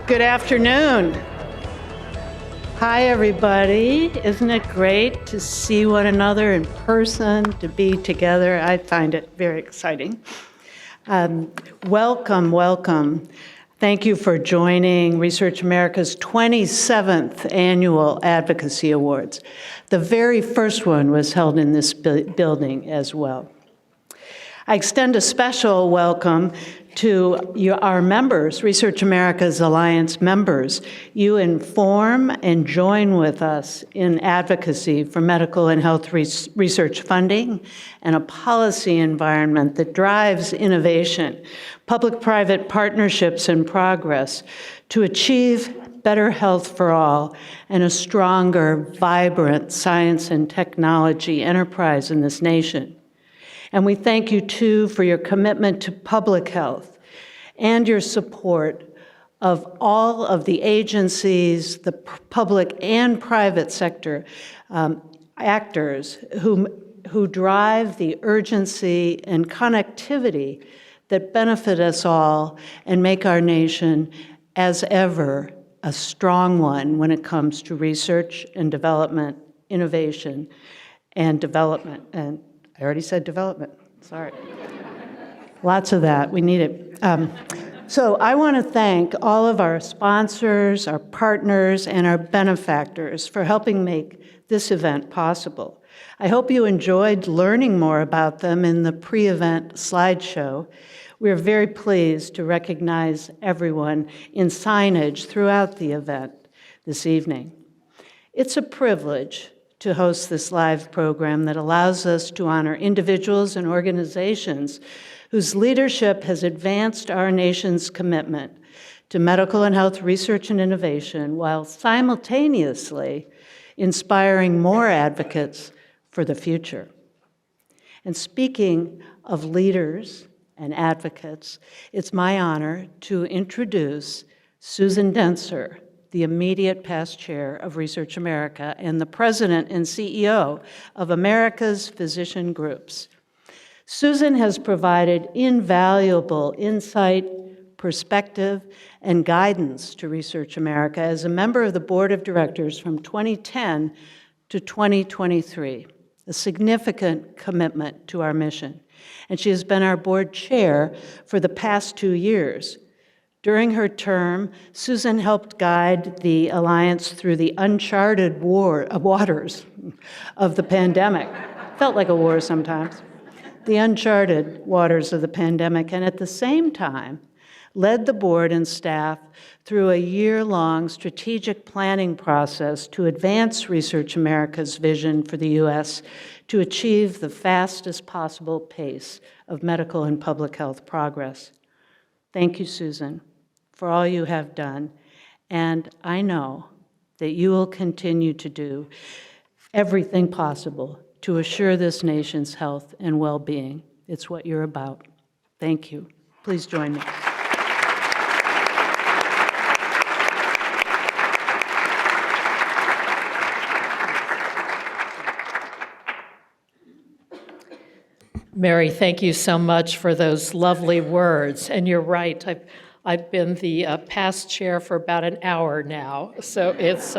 Good afternoon. Hi, everybody. Isn't it great to see one another in person, to be together? I find it very exciting. Welcome. Thank you for joining Research America's 27th Annual Advocacy Awards. The very first one was held in this building as well. I extend a special welcome to our members, Research America's Alliance members. You inform and join with us in advocacy for medical and health research funding and a policy environment that drives innovation, public-private partnerships and progress to achieve better health for all and a stronger, vibrant science and technology enterprise in this nation. And we thank you, too, for your commitment to public health and your support of all of the agencies, the public and private sector actors who drive the urgency and connectivity that benefit us all and make our nation, as ever, a strong one when it comes to research and development, innovation, and development. And I already said development, sorry. Lots of that, we need it. So I want to thank all of our sponsors, our partners, and our benefactors for helping make this event possible. I hope you enjoyed learning more about them in the pre-event slideshow. We're very pleased to recognize everyone in signage throughout the event this evening. It's a privilege to host this live program that allows us to honor individuals and organizations whose leadership has advanced our nation's commitment to medical and health research and innovation while simultaneously inspiring more advocates for the future. And speaking of leaders and advocates, it's my honor to introduce Susan Dentzer, the immediate past chair of Research America and the president and CEO of America's Physician Groups. Susan has provided invaluable insight, perspective, and guidance to Research America as a member of the board of directors from 2010 to 2023, a significant commitment to our mission. And she has been our board chair for the past 2 years. During her term, Susan helped guide the Alliance through the uncharted waters of the pandemic. Felt like a war sometimes. The uncharted waters of the pandemic, and at the same time, led the board and staff through a year-long strategic planning process to advance Research America's vision for the U.S. to achieve the fastest possible pace of medical and public health progress. Thank you, Susan, for all you have done, and I know that you will continue to do everything possible to assure this nation's health and well-being. It's what you're about. Thank you. Please join me. Mary, thank you so much for those lovely words. And you're right, I've been the past chair for about an hour now, so it's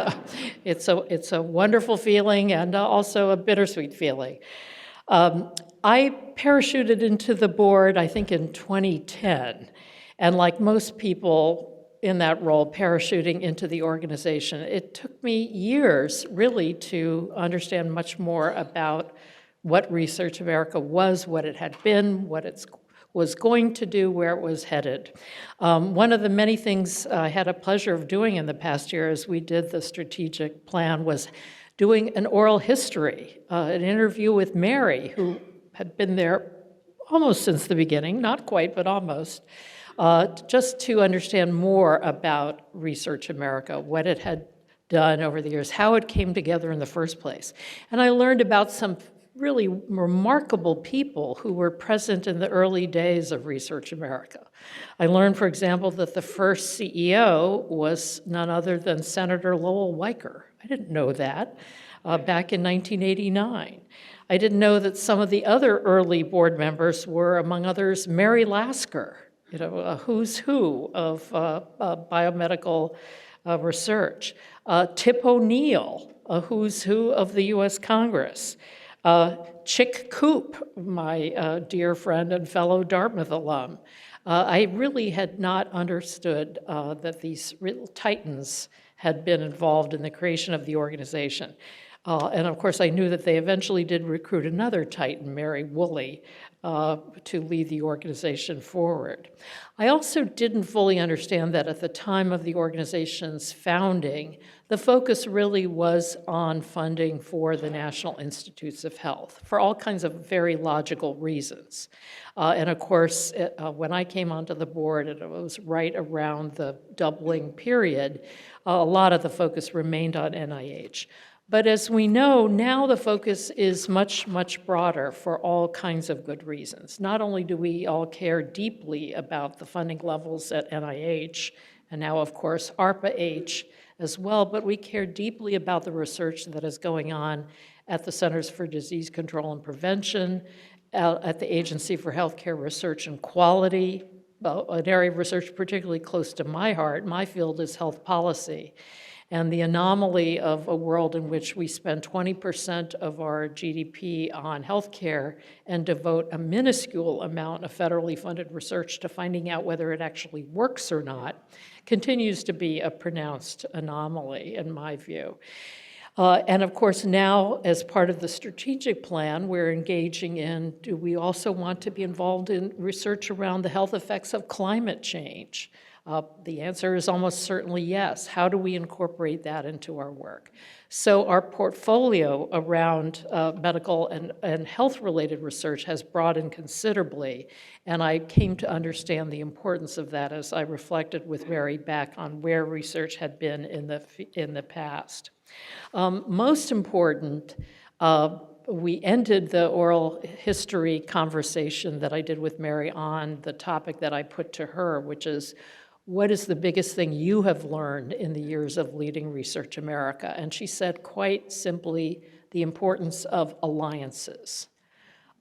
a wonderful feeling and also a bittersweet feeling. I parachuted into the board, I think, in 2010, and like most people in that role, parachuting into the organization, it took me years, really, to understand much more about what Research America was, what it had been, what it was going to do, where it was headed. One of the many things I had a pleasure of doing in the past year as we did the strategic plan was doing an oral history, an interview with Mary, who had been there almost since the beginning, not quite, but almost, just to understand more about Research America, what it had done over the years, how it came together in the first place. And I learned about some really remarkable people who were present in the early days of Research America. I learned, for example, that the first CEO was none other than Senator Lowell Weicker. I didn't know that back in 1989. I didn't know that some of the other early board members were, among others, Mary Lasker, a who's who of biomedical research. Tip O'Neill, a who's who of the US Congress. Chick Coop, my dear friend and fellow Dartmouth alum. I really had not understood that these real titans had been involved in the creation of the organization. And of course, I knew that they eventually did recruit another titan, Mary Woolley, to lead the organization forward. I also didn't fully understand that at the time of the organization's founding, the focus really was on funding for the National Institutes of Health for all kinds of very logical reasons. And of course, when I came onto the board, and it was right around the doubling period, a lot of the focus remained on NIH. But as we know, now the focus is much, much broader for all kinds of good reasons. Not only do we all care deeply about the funding levels at NIH, and now, of course, ARPA-H as well, but we care deeply about the research that is going on at the Centers for Disease Control and Prevention, at the Agency for Healthcare Research and Quality, an area of research particularly close to my heart. My field is health policy. And the anomaly of a world in which we spend 20% of our GDP on healthcare and devote a minuscule amount of federally funded research to finding out whether it actually works or not continues to be a pronounced anomaly, in my view. And of course, now, as part of the strategic plan, we're engaging in, do we also want to be involved in research around the health effects of climate change? The answer is almost certainly yes. How do we incorporate that into our work? So our portfolio around medical and health-related research has broadened considerably, and I came to understand the importance of that as I reflected with Mary back on where research had been in the past. Most important, we ended the oral history conversation that I did with Mary on the topic that I put to her, which is, what is the biggest thing you have learned in the years of leading Research America? And she said quite simply the importance of alliances.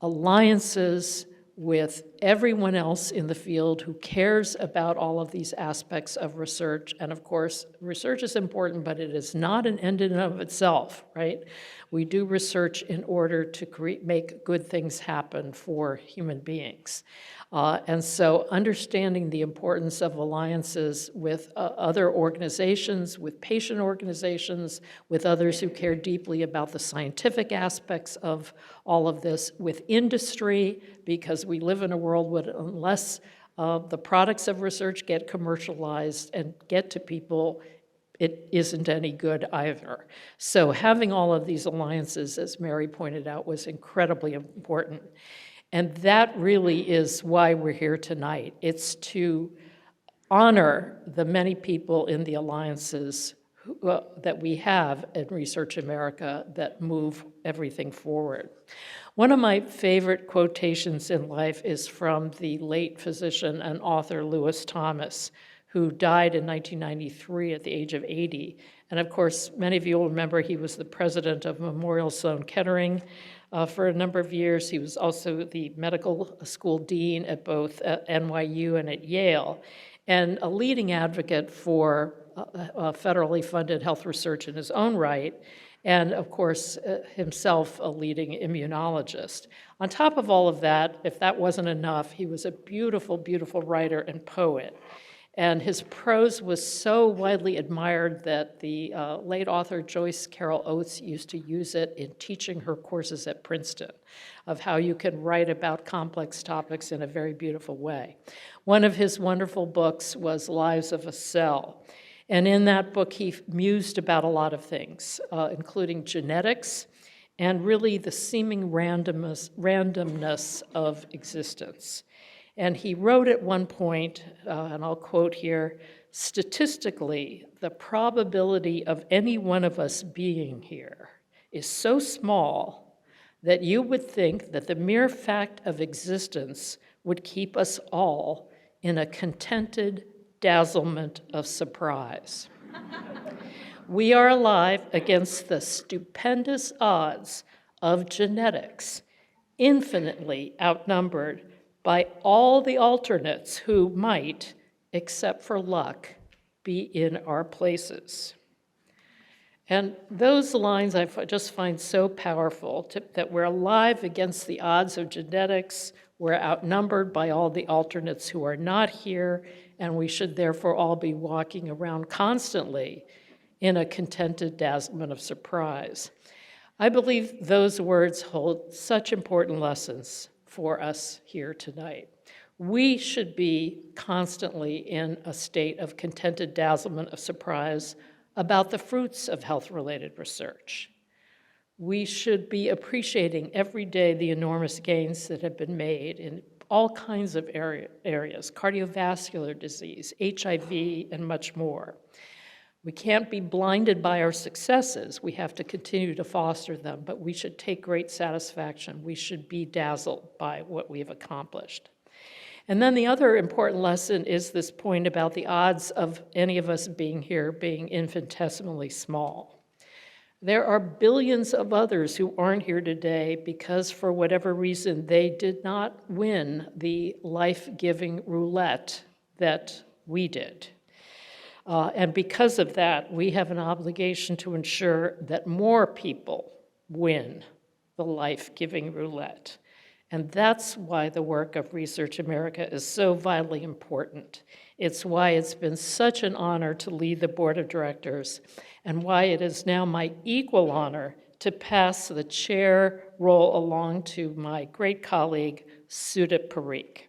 Alliances with everyone else in the field who cares about all of these aspects of research. And of course, research is important, but it is not an end in and of itself, right? We do research in order to make good things happen for human beings. And so understanding the importance of alliances with other organizations, with patient organizations, with others who care deeply about the scientific aspects of all of this, with industry, because we live in a world where unless the products of research get commercialized and get to people, it isn't any good either. So having all of these alliances, as Mary pointed out, was incredibly important. And that really is why we're here tonight. It's to honor the many people in the alliances that we have in Research America that move everything forward. One of my favorite quotations in life is from the late physician and author Lewis Thomas, who died in 1993 at the age of 80. And of course, many of you will remember he was the president of Memorial Sloan Kettering for a number of years. He was also the medical school dean at both NYU and at Yale, and a leading advocate for federally funded health research in his own right, and of course, himself a leading immunologist. On top of all of that, if that wasn't enough, he was a beautiful, beautiful writer and poet. And his prose was so widely admired that the late author Joyce Carol Oates used to use it in teaching her courses at Princeton, of how you can write about complex topics in a very beautiful way. One of his wonderful books was Lives of a Cell. And in that book, he mused about a lot of things, including genetics and really the seeming randomness of existence. And he wrote at one point, and I'll quote here, "Statistically, the probability of any one of us being here is so small that you would think that the mere fact of existence would keep us all in a contented dazzlement of surprise. We are alive against the stupendous odds of genetics, infinitely outnumbered by all the alternates who might, except for luck, be in our places. And those lines I just find so powerful, that we're alive against the odds of genetics, we're outnumbered by all the alternates who are not here, and we should therefore all be walking around constantly in a contented dazzlement of surprise. I believe those words hold such important lessons for us here tonight. We should be constantly in a state of contented dazzlement of surprise about the fruits of health-related research. We should be appreciating every day the enormous gains that have been made in all kinds of areas, cardiovascular disease, HIV, and much more. We can't be blinded by our successes. We have to continue to foster them, but we should take great satisfaction. We should be dazzled by what we have accomplished. And then the other important lesson is this point about the odds of any of us being here being infinitesimally small. There are billions of others who aren't here today because for whatever reason they did not win the life-giving roulette that we did. And because of that, we have an obligation to ensure that more people win the life-giving roulette. And that's why the work of Research America is so vitally important. It's why it's been such an honor to lead the board of directors, and why it is now my equal honor to pass the chair role along to my great colleague, Sudip Parikh.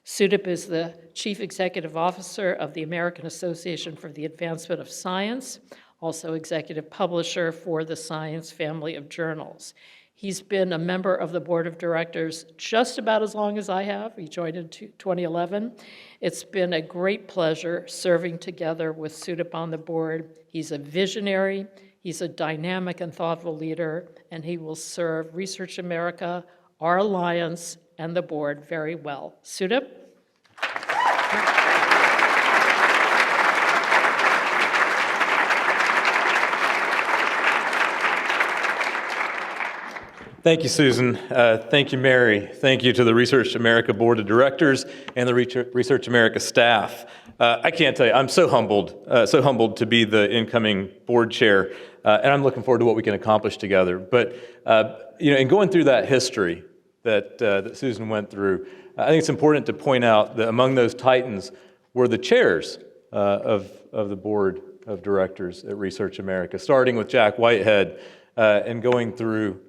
Sudip is the Chief Executive Officer of the American Association for the Advancement of Science, also executive publisher for the Science family of journals. He's been a member of the board of directors just about as long as I have. He joined in 2011. It's been a great pleasure serving together with Sudip on the board. He's a visionary, he's a dynamic and thoughtful leader, and he will serve Research America, our alliance, and the board very well. Sudip? Thank you, Susan. Thank you, Mary. Thank you to the Research America Board of Directors and the Research America staff. I can't tell you, I'm so humbled to be the incoming board chair, and I'm looking forward to what we can accomplish together. But in going through that history that Susan went through, I think it's important to point out that among those titans were the chairs of the Board of Directors at Research America, starting with Jack Whitehead and going through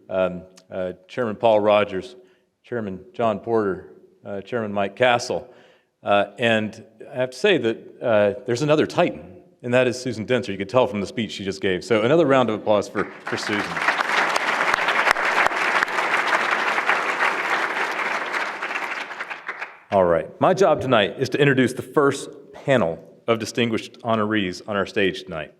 Chairman Paul Rogers, Chairman John Porter, Chairman Mike Castle. And I have to say that there's another titan, and that is Susan Dentzer. You could tell from the speech she just gave. So another round of applause for Susan. All right, my job tonight is to introduce the first panel of distinguished honorees on our stage tonight.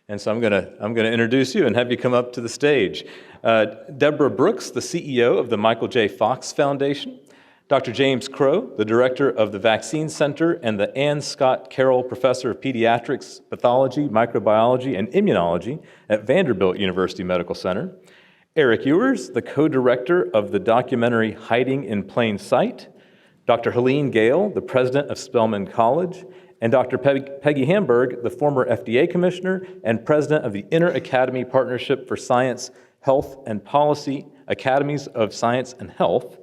And so I'm gonna introduce you and have you come up to the stage. Deborah Brooks, the CEO of the Michael J. Fox Foundation. Dr. James Crow, the director of the Vaccine Center and the Ann Scott Carroll Professor of Pediatrics, Pathology, Microbiology, and Immunology at Vanderbilt University Medical Center. Eric Ewers, the co-director of the documentary Hiding in Plain Sight. Dr. Helene Gale, the president of Spelman College. And Dr. Peggy Hamburg, the former FDA commissioner and president of the Inter-Academy Partnership for Science, Health, and Policy, Academies of Science and Health.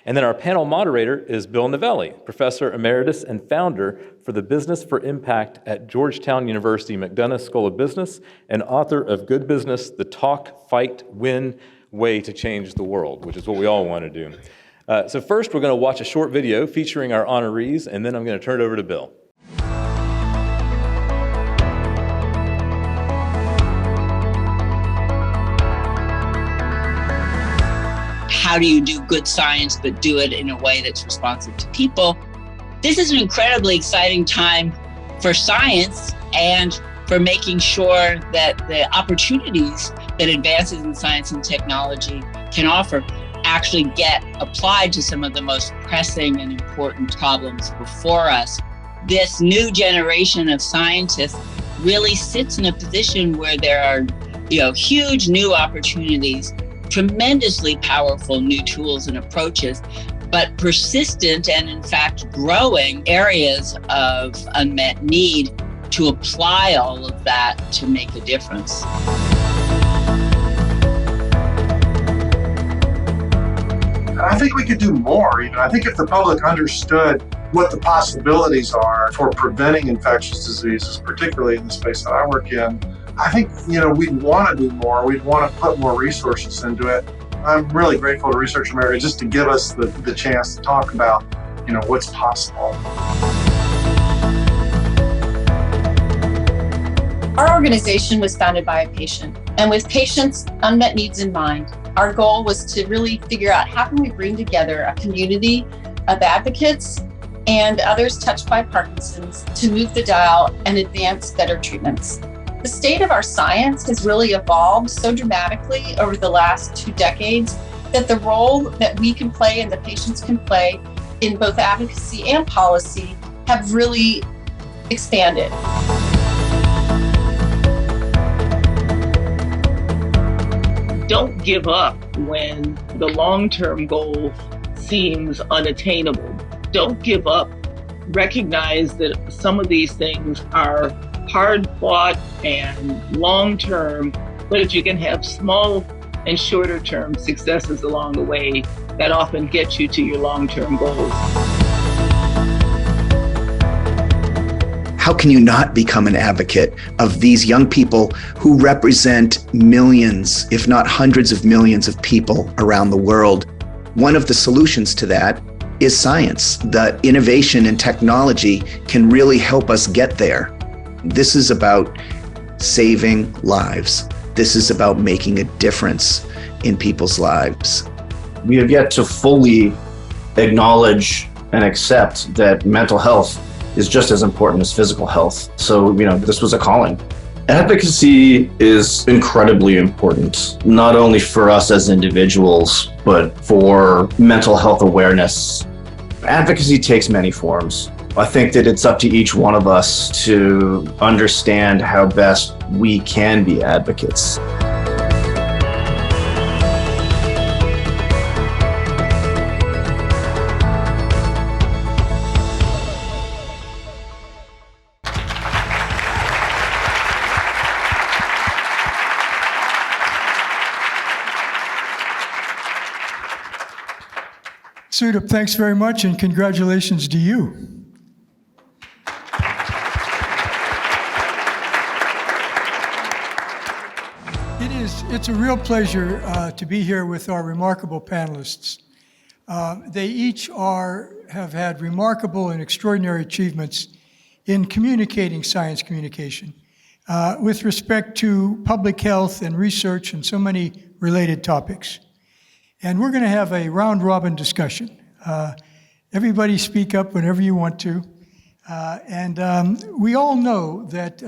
And then our panel moderator is Bill Novelli, professor emeritus and founder for the Business for Impact at Georgetown University McDonough School of Business and author of Good Business, The Talk, Fight, Win Way to Change the World, which is what we all want to do. So first, we're going to watch a short video featuring our honorees, and then I'm going to turn it over to Bill. How do you do good science, but do it in a way that's responsive to people? This is an incredibly exciting time for science and for making sure that the opportunities that advances in science and technology can offer actually get applied to some of the most pressing and important problems before us. This new generation of scientists really sits in a position where there are, huge new opportunities, tremendously powerful new tools and approaches, but persistent and in fact growing areas of unmet need to apply all of that to make a difference. I think we could do more. I think if the public understood what the possibilities are for preventing infectious diseases, particularly in the space that I work in, I think, we'd want to do more. We'd want to put more resources into it. I'm really grateful to Research America just to give us the chance to talk about, what's possible. Our organization was founded by a patient, and with patients' unmet needs in mind, our goal was to really figure out how can we bring together a community of advocates and others touched by Parkinson's to move the dial and advance better treatments. The state of our science has really evolved so dramatically over the last 2 decades that the role that we can play and the patients can play in both advocacy and policy have really expanded. Don't give up when the long-term goal seems unattainable. Don't give up. Recognize that some of these things are hard-fought and long-term, but if you can have small and shorter-term successes along the way, that often gets you to your long-term goals. How can you not become an advocate of these young people who represent millions, if not hundreds of millions of people around the world? One of the solutions to that is science. The innovation and technology can really help us get there. This is about saving lives. This is about making a difference in people's lives. We have yet to fully acknowledge and accept that mental health is just as important as physical health. So, this was a calling. Advocacy is incredibly important, not only for us as individuals, but for mental health awareness. Advocacy takes many forms. I think that it's up to each one of us to understand how best we can be advocates. Sudip, thanks very much, and congratulations to you. It's a real pleasure to be here with our remarkable panelists. They each have had remarkable and extraordinary achievements in communicating science communication with respect to public health and research and so many related topics. And we're going to have a round-robin discussion. Everybody speak up whenever you want to. We all know that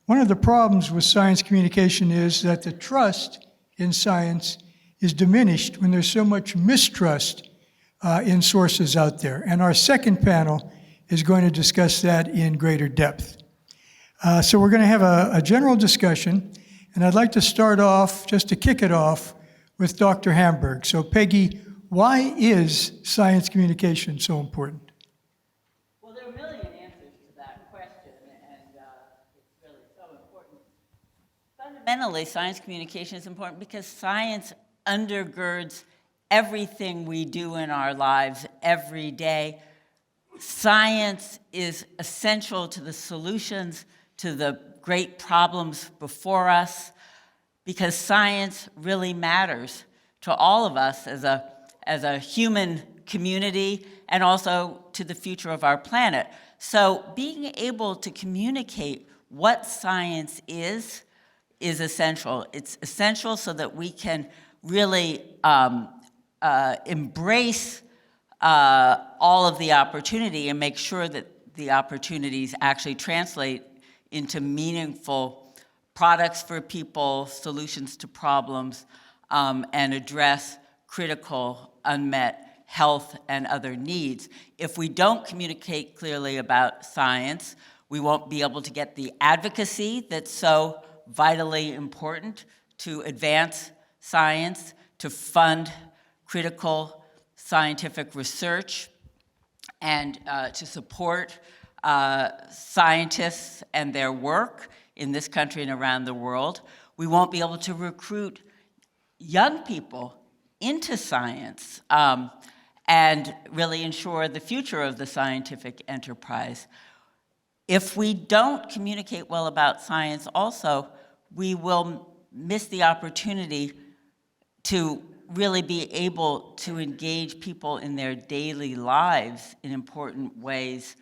one of the problems with science communication is that the trust in science is diminished when there's so much mistrust in sources out there. And our second panel is going to discuss that in greater depth. So we're going to have a general discussion, and I'd like to start off, just to kick it off, with Dr. Hamburg. So Peggy, why is science communication so important? Well, there are a million answers to that question, and it's really so important. Fundamentally, science communication is important because science undergirds everything we do in our lives every day. Science is essential to the solutions to the great problems before us, because science really matters to all of us as a human community and also to the future of our planet. So being able to communicate what science is essential. It's essential so that we can really embrace all of the opportunity and make sure that the opportunities actually translate into meaningful products for people, solutions to problems, and address critical unmet health and other needs. If we don't communicate clearly about science, we won't be able to get the advocacy that's so vitally important to advance science, to fund critical scientific research and to support scientists and their work in this country and around the world. We won't be able to recruit young people into science and really ensure the future of the scientific enterprise. If we don't communicate well about science also, we will miss the opportunity to really be able to engage people in their daily lives in important ways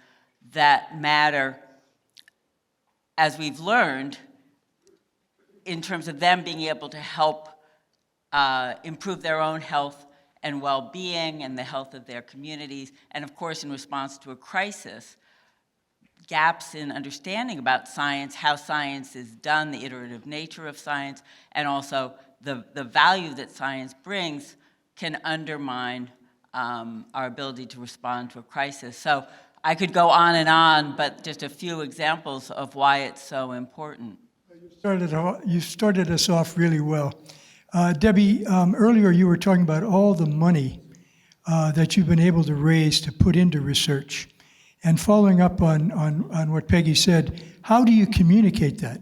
that matter, as we've learned, in terms of them being able to help improve their own health and well-being and the health of their communities, and of course, in response to a crisis, gaps in understanding about science, how science is done, the iterative nature of science, and also the value that science brings can undermine our ability to respond to a crisis. So I could go on, but just a few examples of why it's so important. You started us off really well. Debbie, earlier you were talking about all the money that you've been able to raise to put into research. And following up on what Peggy said, how do you communicate that?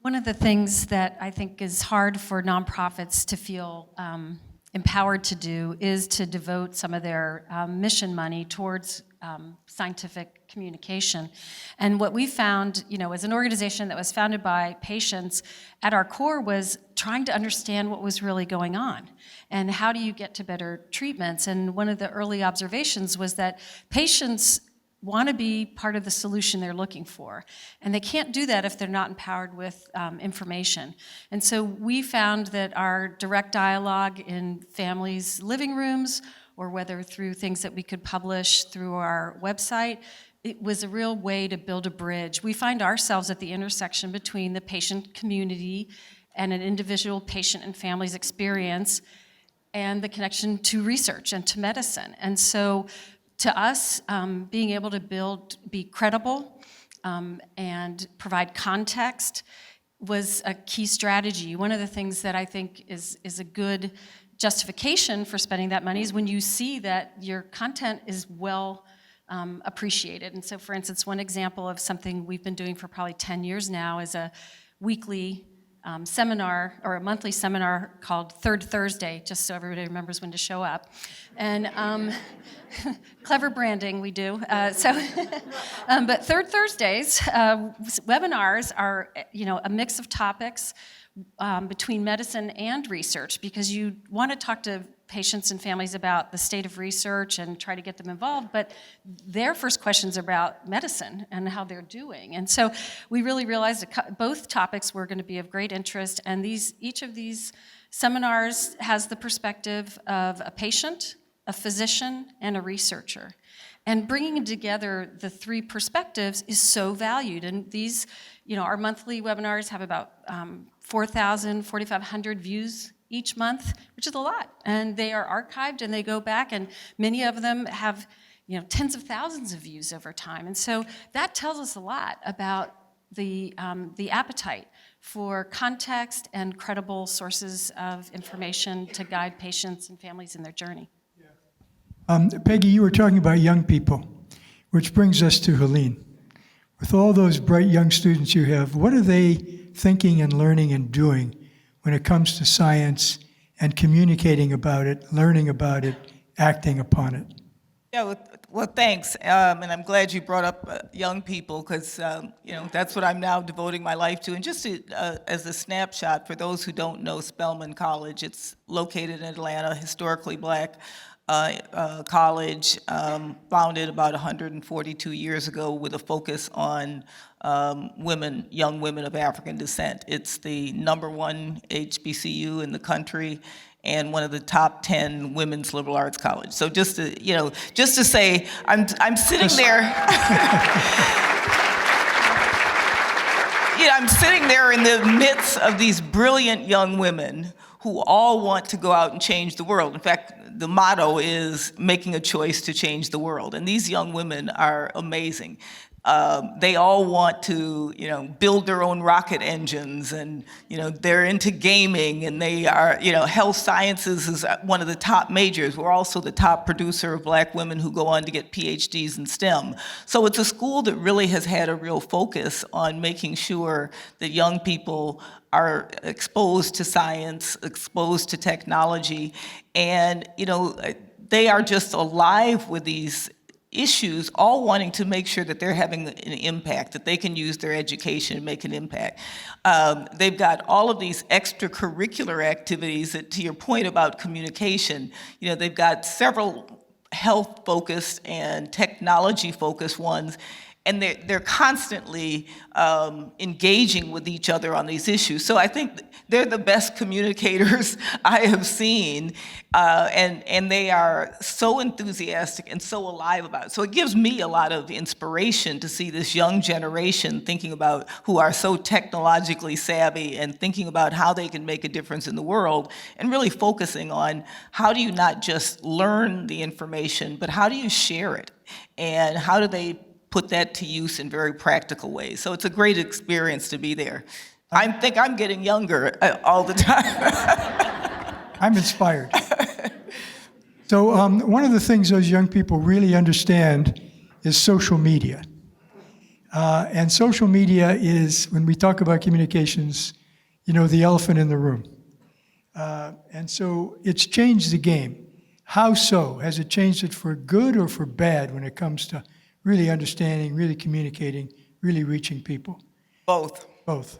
One of the things that I think is hard for nonprofits to feel empowered to do is to devote some of their mission money towards scientific communication. And what we found, as an organization that was founded by patients, at our core was trying to understand what was really going on and how do you get to better treatments. And one of the early observations was that patients want to be part of the solution they're looking for. And they can't do that if they're not empowered with information. And so we found that our direct dialogue in families' living rooms, or whether through things that we could publish through our website, it was a real way to build a bridge. We find ourselves at the intersection between the patient community and an individual patient and family's experience and the connection to research and to medicine. And so to us, being able to be credible and provide context was a key strategy. One of the things that I think is a good justification for spending that money is when you see that your content is well appreciated. And so, for instance, one example of something we've been doing for probably 10 years now is a weekly seminar or a monthly seminar called Third Thursday, just so everybody remembers when to show up. And clever branding we do. But Third Thursdays, webinars are a mix of topics between medicine and research, because you want to talk to patients and families about the state of research and try to get them involved, but their first questions are about medicine and how they're doing. And so we really realized that both topics were going to be of great interest, and each of these seminars has the perspective of a patient, a physician, and a researcher. And bringing together the three perspectives is so valued. And these, our monthly webinars have about 4,000, 4,500 views each month, which is a lot. And they are archived and they go back, and many of them have tens of thousands of views over time. And so that tells us a lot about the appetite for context and credible sources of information to guide patients and families in their journey. Peggy, you were talking about young people, which brings us to Helene. With all those bright young students you have, what are they thinking and learning and doing when it comes to science and communicating about it, learning about it, acting upon it? Yeah, well, thanks. And I'm glad you brought up young people, because, that's what I'm now devoting my life to. And just as a snapshot, for those who don't know Spelman College, it's located in Atlanta, historically black college, founded about 142 years ago with a focus on young women of African descent. It's the #1 HBCU in the country and one of the top 10 women's liberal arts college. So just to say, I'm sitting there. I'm sitting there in the midst of these brilliant young women who all want to go out and change the world. In fact, the motto is making a choice to change the world. And these young women are amazing. They all want to, build their own rocket engines, and, they're into gaming, and they are, health sciences is one of the top majors. We're also the top producer of Black women who go on to get PhDs in STEM. So it's a school that really has had a real focus on making sure that young people are exposed to science, exposed to technology, and, they are just alive with these issues, all wanting to make sure that they're having an impact, that they can use their education and make an impact. They've got all of these extracurricular activities that, to your point about communication, they've got several health-focused and technology-focused ones, and they're constantly engaging with each other on these issues. So I think they're the best communicators I have seen, and they are so enthusiastic and so alive about it. So it gives me a lot of inspiration to see this young generation thinking about, who are so technologically savvy and thinking about how they can make a difference in the world, and really focusing on how do you not just learn the information, but how do you share it, and how do they put that to use in very practical ways. So it's a great experience to be there. I think I'm getting younger all the time. I'm inspired. So one of the things those young people really understand is social media. And social media is, when we talk about communications, the elephant in the room. And so it's changed the game. How so? Has it changed it for good or for bad when it comes to really understanding, really communicating, really reaching people? Both. Both.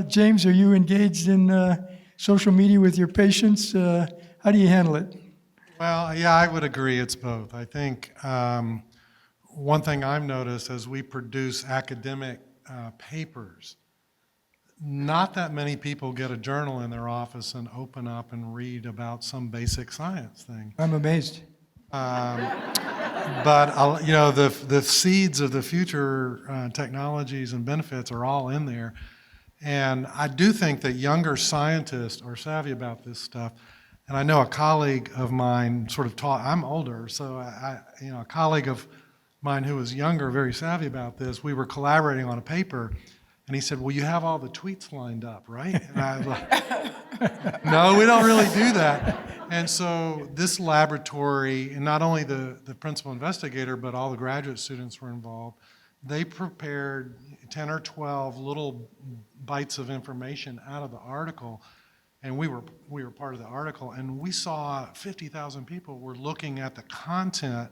James, are you engaged in social media with your patients? How do you handle it? Well, yeah, I would agree it's both. I think one thing I've noticed as we produce academic papers, not that many people get a journal in their office and open up and read about some basic science thing. I'm amazed. But the seeds of the future technologies and benefits are all in there. And I do think that younger scientists are savvy about this stuff. And I know a colleague of mine sort of taught, I'm older, so a colleague of mine who was younger, very savvy about this, we were collaborating on a paper. And he said, well, you have all the tweets lined up, right? And I was like, no, we don't really do that. And so this laboratory, and not only the principal investigator, but all the graduate students were involved, they prepared 10 or 12 little bites of information out of the article. And we were part of the article, and we saw 50,000 people were looking at the content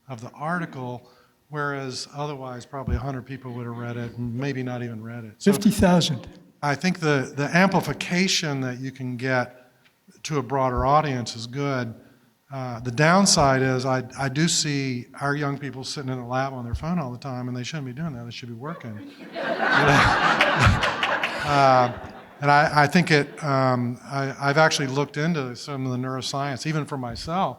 of the article, whereas otherwise probably 100 people would have read it and maybe not even read it. So 50,000. I think the amplification that you can get to a broader audience is good. The downside is I do see our young people sitting in the lab on their phone all the time, and they shouldn't be doing that. They should be working. And I think I've actually looked into some of the neuroscience, even for myself.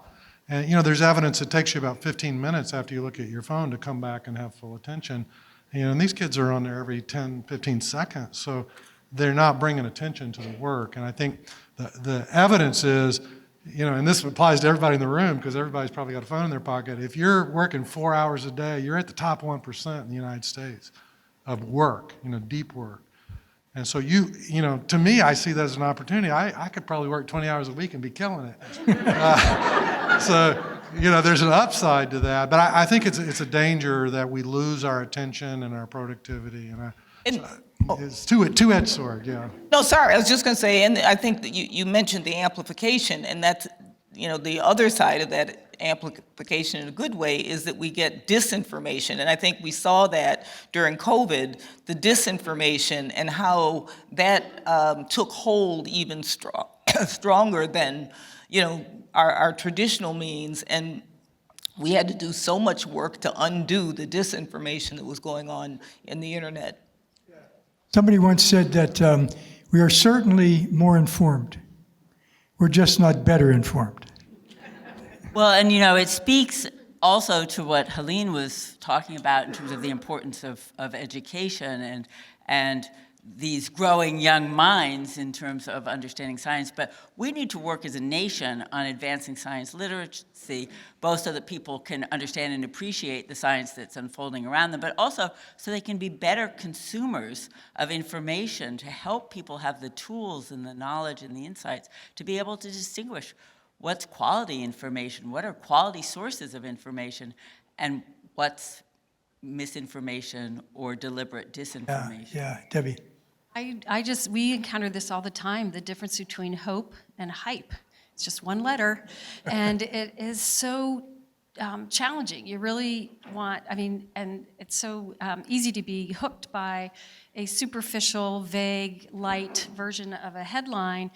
And there's evidence it takes you about 15 minutes after you look at your phone to come back and have full attention. And these kids are on there every 10, 15 seconds, so they're not bringing attention to the work. And I think the evidence is, and this applies to everybody in the room because everybody's probably got a phone in their pocket. If you're working 4 hours a day, you're at the top 1% in the United States of work, deep work. And so to me, I see that as an opportunity. I could probably work 20 hours a week and be killing it. So, there's an upside to that. But I think it's a danger that we lose our attention and our productivity. It's two-edged sword, yeah. No, sorry, I was just going to say, and I think that you mentioned the amplification, and that's, the other side of that amplification in a good way is that we get disinformation. And I think we saw that during COVID, the disinformation and how that took hold even stronger than, our traditional means. And we had to do so much work to undo the disinformation that was going on in the internet. Somebody once said that we are certainly more informed. We're just not better informed. Well, and it speaks also to what Helene was talking about in terms of the importance of education and these growing young minds in terms of understanding science, but we need to work as a nation on advancing science literacy, both so that people can understand and appreciate the science that's unfolding around them, but also so they can be better consumers of information to help people have the tools and the knowledge and the insights to be able to distinguish what's quality information, what are quality sources of information, and what's misinformation or deliberate disinformation. Yeah, Debbie. We encounter this all the time, the difference between hope and hype. It's just one letter, and it is so challenging. You really and it's so easy to be hooked by a superficial, vague, light version of a headline.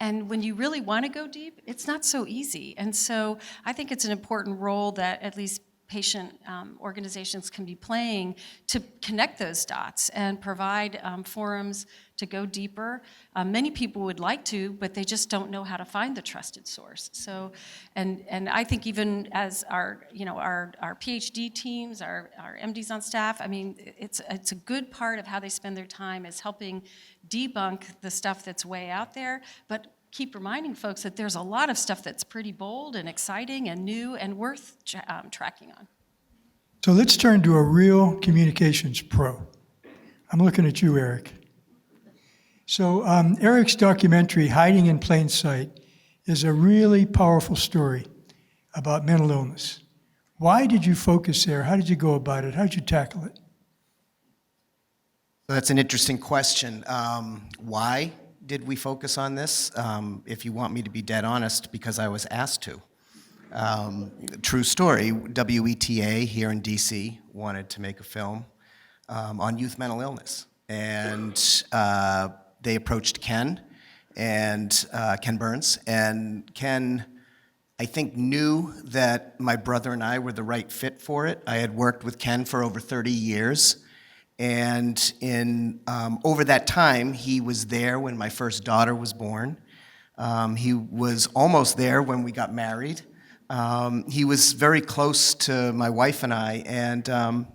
And when you really want to go deep, it's not so easy. And so I think it's an important role that at least patient organizations can be playing to connect those dots and provide forums to go deeper. Many people would like to, but they just don't know how to find the trusted source. So, and I think even as our PhD teams, our MDs on staff, I mean, it's a good part of how they spend their time is helping debunk the stuff that's way out there, but keep reminding folks that there's a lot of stuff that's pretty bold and exciting and new and worth tracking on. So let's turn to a real communications pro. I'm looking at you, Eric. So Eric's documentary, Hiding in Plain Sight, is a really powerful story about mental illness. Why did you focus there? How did you go about it? How did you tackle it? That's an interesting question. Why did we focus on this? If you want me to be dead honest, because I was asked to. True story, WETA here in DC wanted to make a film on youth mental illness. And they approached Ken Burns, and Ken, I think, knew that my brother and I were the right fit for it. I had worked with Ken for over 30 years. And over that time, he was there when my first daughter was born. He was almost there when we got married. He was very close to my wife and I, and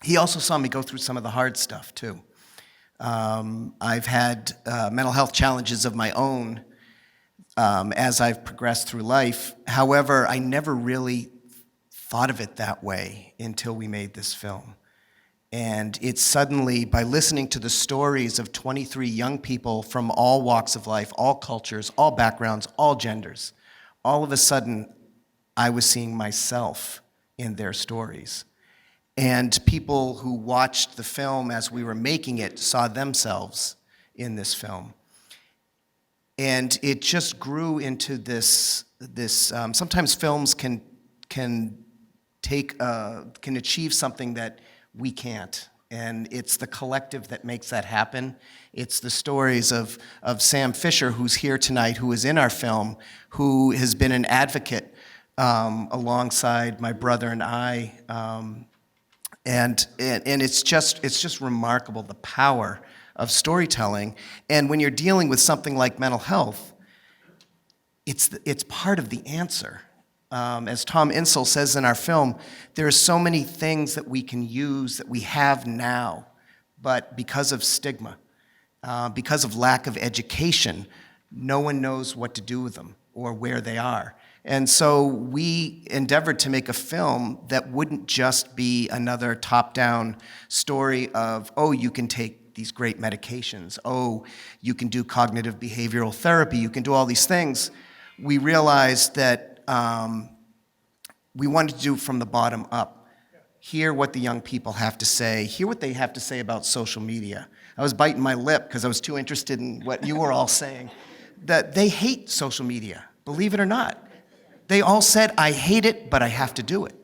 he also saw me go through some of the hard stuff, too. I've had mental health challenges of my own as I've progressed through life. However, I never really thought of it that way until we made this film. And it's suddenly, by listening to the stories of 23 young people from all walks of life, all cultures, all backgrounds, all genders, all of a sudden, I was seeing myself in their stories. And people who watched the film as we were making it saw themselves in this film. And it just grew into this sometimes films can achieve something that we can't. And it's the collective that makes that happen. It's the stories of Sam Fisher, who's here tonight, who is in our film, who has been an advocate alongside my brother and I. And it's just remarkable, the power of storytelling. And when you're dealing with something like mental health, it's part of the answer. As Tom Insel says in our film, there are so many things that we can use that we have now, but because of stigma, because of lack of education, no one knows what to do with them or where they are. And so we endeavored to make a film that wouldn't just be another top-down story of, oh, you can take these great medications, oh, you can do cognitive behavioral therapy, you can do all these things. We realized that we wanted to do from the bottom up. Hear what the young people have to say, hear what they have to say about social media. I was biting my lip because I was too interested in what you were all saying. That they hate social media, believe it or not. They all said, I hate it, but I have to do it.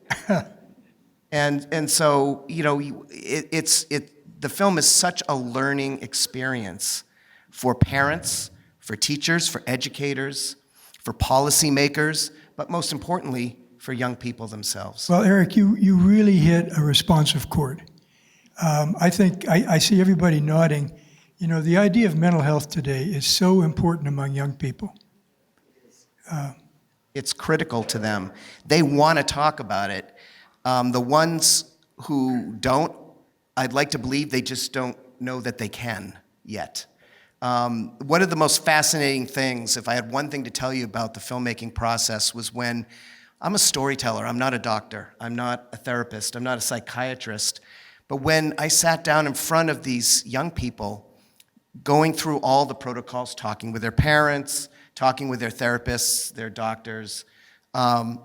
and so, you know, the film is such a learning experience for parents, for teachers, for educators, for policymakers, but most importantly, for young people themselves. Well, Eric, you really hit a responsive chord. I think I see everybody nodding. You know, the idea of mental health today is so important among young people. It's critical to them. They want to talk about it. The ones who don't, I'd like to believe they just don't know that they can yet. One of the most fascinating things, if I had one thing to tell you about the filmmaking process, was when I'm a storyteller, I'm not a doctor, I'm not a therapist, I'm not a psychiatrist, but when I sat down in front of these young people, going through all the protocols, talking with their parents, talking with their therapists, their doctors, I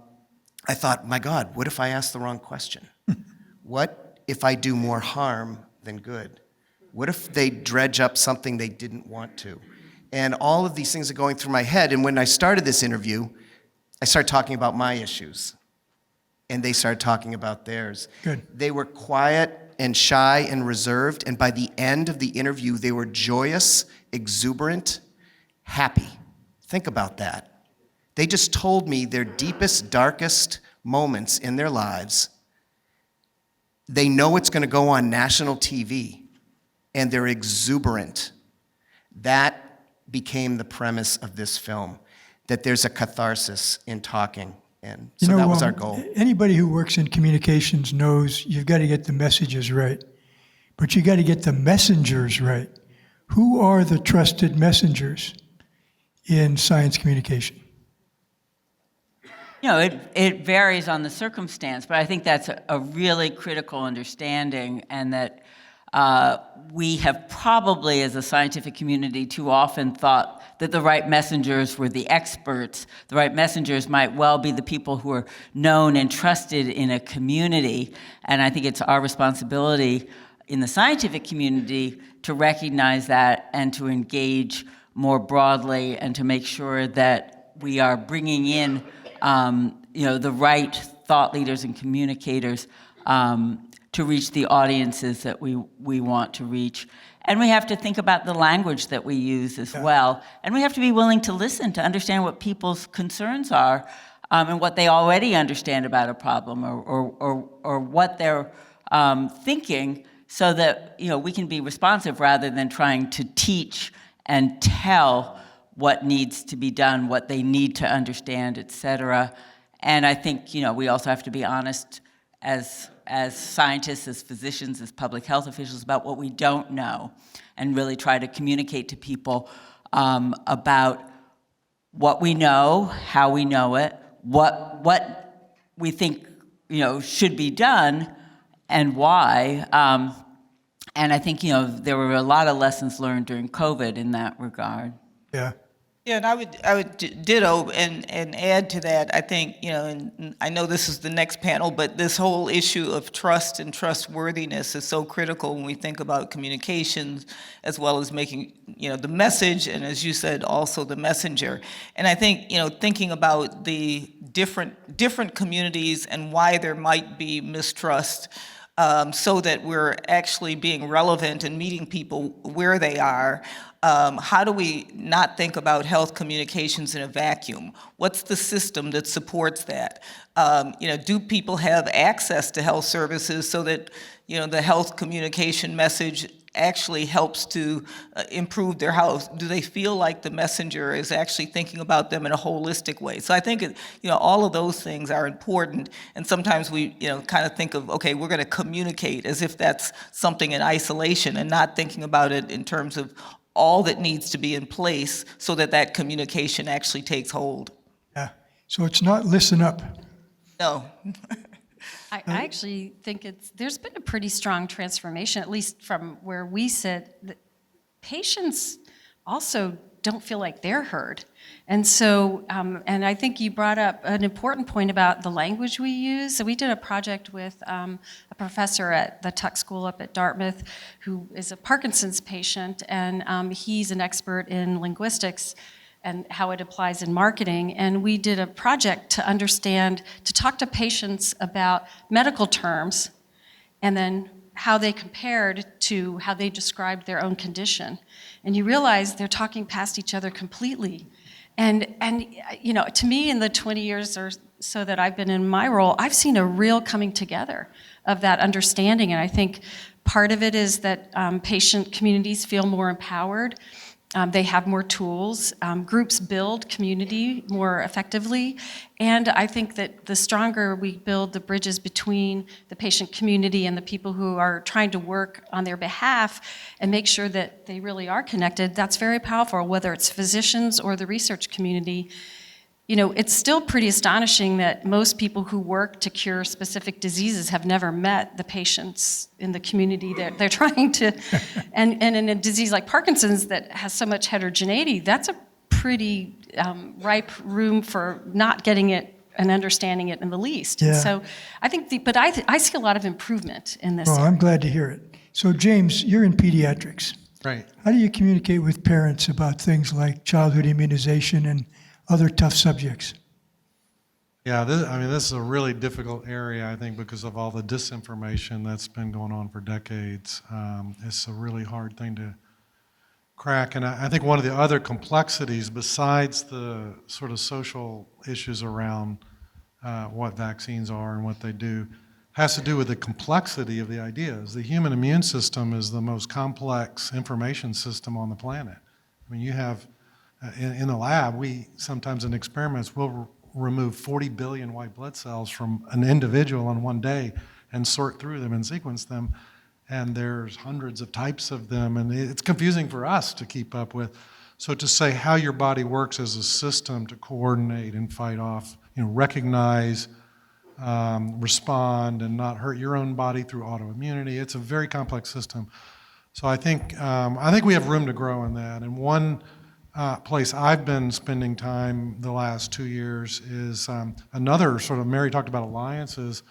thought, my God, what if I ask the wrong question? What if I do more harm than good? What if they dredge up something they didn't want to? And all of these things are going through my head. And when I started this interview, I started talking about my issues. And they started talking about theirs. Good. They were quiet and shy and reserved. And by the end of the interview, they were joyous, exuberant, happy. Think about that. They just told me their deepest, darkest moments in their lives. They know it's going to go on national TV. And they're exuberant. That became the premise of this film, that there's a catharsis in talking. And so that was our goal. Anybody who works in communications knows you've got to get the messages right, but you got to get the messengers right. Who are the trusted messengers in science communication? You know, it varies on the circumstance, but I think that's a really critical understanding, and that we have probably, as a scientific community, too often thought that the right messengers were the experts. The right messengers might well be the people who are known and trusted in a community. And I think it's our responsibility in the scientific community to recognize that and to engage more broadly and to make sure that we are bringing in the right thought leaders and communicators to reach the audiences that we want to reach. And we have to think about the language that we use as well. And we have to be willing to listen, to understand what people's concerns are, and what they already understand about a problem, or what they're thinking, so that we can be responsive rather than trying to teach and tell what needs to be done, what they need to understand, et cetera. And I think we also have to be honest as scientists, as physicians, as public health officials about what we don't know, and really try to communicate to people about what we know, how we know it, what we think should be done, and why. And I think there were a lot of lessons learned during COVID in that regard. Yeah. Yeah, and I would ditto and add to that. I think, and I know this is the next panel, but this whole issue of trust and trustworthiness is so critical when we think about communications, as well as making, the message, and as you said, also the messenger. And I think, thinking about the different communities and why there might be mistrust, so that we're actually being relevant and meeting people where they are. How do we not think about health communications in a vacuum? What's the system that supports that? Do people have access to health services so that the health communication message actually helps to improve their health? Do they feel like the messenger is actually thinking about them in a holistic way? So I think all of those things are important, and sometimes we kind of think of, okay, we're going to communicate as if that's something in isolation, and not thinking about it in terms of all that needs to be in place so that communication actually takes hold. Yeah. So it's not listen up. No. I actually think there's been a pretty strong transformation, at least from where we sit. Patients also don't feel like they're heard. And so, and I think you brought up an important point about the language we use. So we did a project with a professor at the Tuck School up at Dartmouth who is a Parkinson's patient, and he's an expert in linguistics and how it applies in marketing. And we did a project to talk to patients about medical terms, and then how they compared to how they described their own condition. And you realize they're talking past each other completely. And to me, in the 20 years or so that I've been in my role, I've seen a real coming together of that understanding. And I think part of it is that patient communities feel more empowered. They have more tools. Groups build community more effectively. And I think that the stronger we build the bridges between the patient community and the people who are trying to work on their behalf and make sure that they really are connected, that's very powerful, whether it's physicians or the research community. You know, it's still pretty astonishing that most people who work to cure specific diseases have never met the patients in the community that they're trying to, and in a disease like Parkinson's that has so much heterogeneity, that's a pretty ripe room for not getting it and understanding it in the least. Yeah. And so I think, I see a lot of improvement in this. Well, I'm glad to hear it. So James, you're in pediatrics. Right. How do you communicate with parents about things like childhood immunization and other tough subjects? Yeah, this is a really difficult area, I think, because of all the disinformation that's been going on for decades. It's a really hard thing to crack. And I think one of the other complexities, besides the sort of social issues around what vaccines are and what they do, has to do with the complexity of the ideas. The human immune system is the most complex information system on the planet. I mean, you have in the lab, we sometimes in experiments will remove 40 billion white blood cells from an individual on one day and sort through them and sequence them. And there's hundreds of types of them, and it's confusing for us to keep up with. So to say how your body works as a system to coordinate and fight off, recognize, respond, and not hurt your own body through autoimmunity, it's a very complex system. So I think we have room to grow in that. And one place I've been spending time the last 2 years is another sort of, Mary talked about alliances,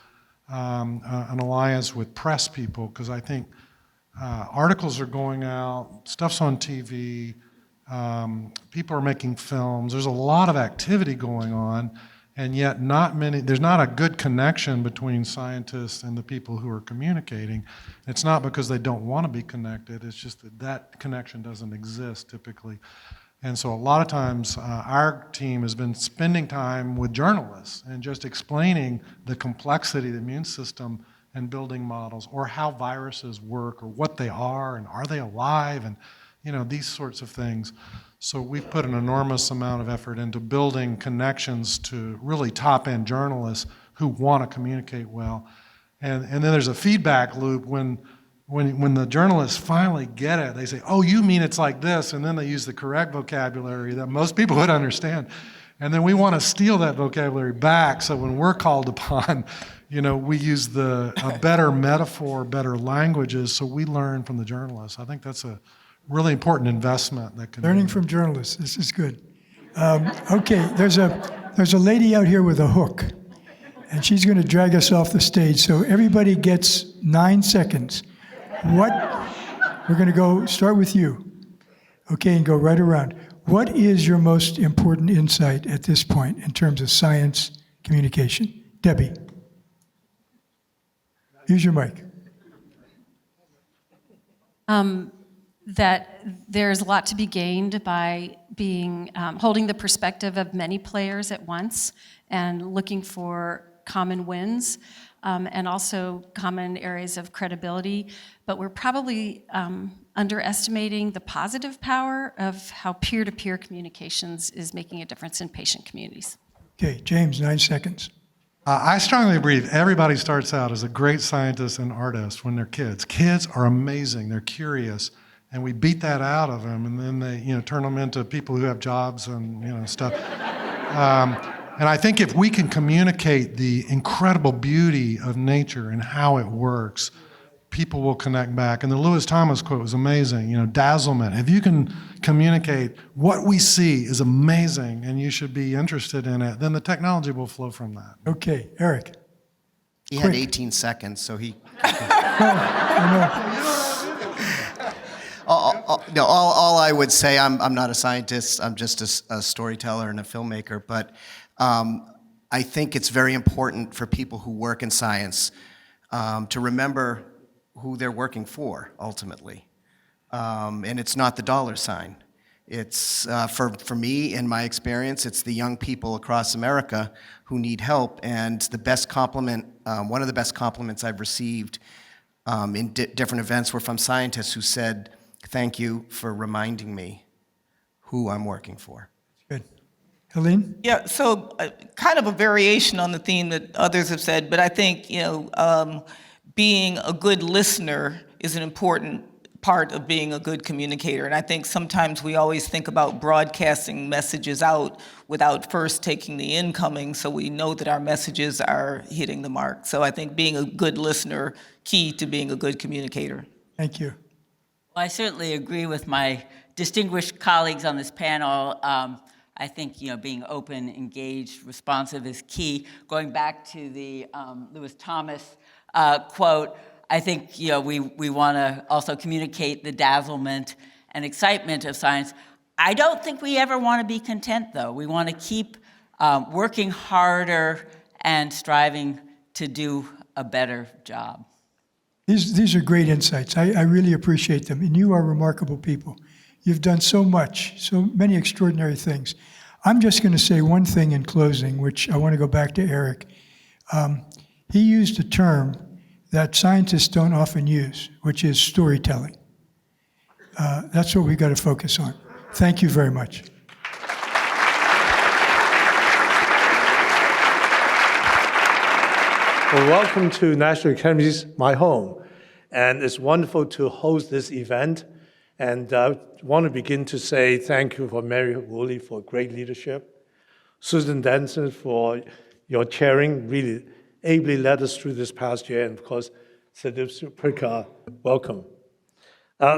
an alliance with press people, because I think articles are going out, stuff's on TV, people are making films, there's a lot of activity going on, and yet there's not a good connection between scientists and the people who are communicating. It's not because they don't want to be connected, it's just that connection doesn't exist typically. And so a lot of times our team has been spending time with journalists and just explaining the complexity of the immune system and building models, or how viruses work, or what they are, and are they alive, and these sorts of things. So we've put an enormous amount of effort into building connections to really top-end journalists who want to communicate well. And then there's a feedback loop when the journalists finally get it. They say, oh, you mean it's like this, and then they use the correct vocabulary that most people would understand. And then we want to steal that vocabulary back, so when we're called upon, we use a better metaphor, better languages, so we learn from the journalists. I think that's a really important investment that can Learning from journalists, this is good. Okay, there's a lady out here with a hook, and she's going to drag us off the stage, so everybody gets 9 seconds. We're going to start with you, okay, and go right around. What is your most important insight at this point in terms of science communication? Debbie, use your mic. That there's a lot to be gained by holding the perspective of many players at once and looking for common wins. And also common areas of credibility, but we're probably underestimating the positive power of how peer-to-peer communications is making a difference in patient communities. Okay, James, 9 seconds. I strongly believe everybody starts out as a great scientist and artist when they're kids. Kids are amazing, they're curious, and we beat that out of them, and then they turn them into people who have jobs and stuff. And I think if we can communicate the incredible beauty of nature and how it works, people will connect back. And the Lewis Thomas quote was amazing, dazzlement. If you can communicate what we see is amazing and you should be interested in it, then the technology will flow from that. Okay, Eric. He had 18 seconds, so he... All I would say, I'm not a scientist, I'm just a storyteller and a filmmaker, but I think it's very important for people who work in science to remember who they're working for, ultimately. And it's not the dollar sign. It's, for me, in my experience, it's the young people across America who need help, and the best compliment, one of the best compliments I've received in different events were from scientists who said, thank you for reminding me who I'm working for. Good. Helene? Yeah, so kind of a variation on the theme that others have said, but I think, being a good listener is an important part of being a good communicator. And I think sometimes we always think about broadcasting messages out without first taking the incoming, so we know that our messages are hitting the mark. So I think being a good listener, key to being a good communicator. Thank you. Well, I certainly agree with my distinguished colleagues on this panel. I think being open, engaged, responsive is key. Going back to the Lewis Thomas quote, I think we want to also communicate the dazzlement and excitement of science. I don't think we ever want to be content, though. We want to keep working harder and striving to do a better job. These are great insights. I really appreciate them. And you are remarkable people. You've done so much, so many extraordinary things. I'm just going to say one thing in closing, which I want to go back to Eric. He used a term that scientists don't often use, which is storytelling. That's what we've got to focus on. Thank you very much. Well, welcome to National Academies, my home. And it's wonderful to host this event. And I want to begin to say thank you for Mary Woolley for great leadership, Susan Denson for your chairing, really ably led us through this past year, and of course, Sadip Suprika, welcome.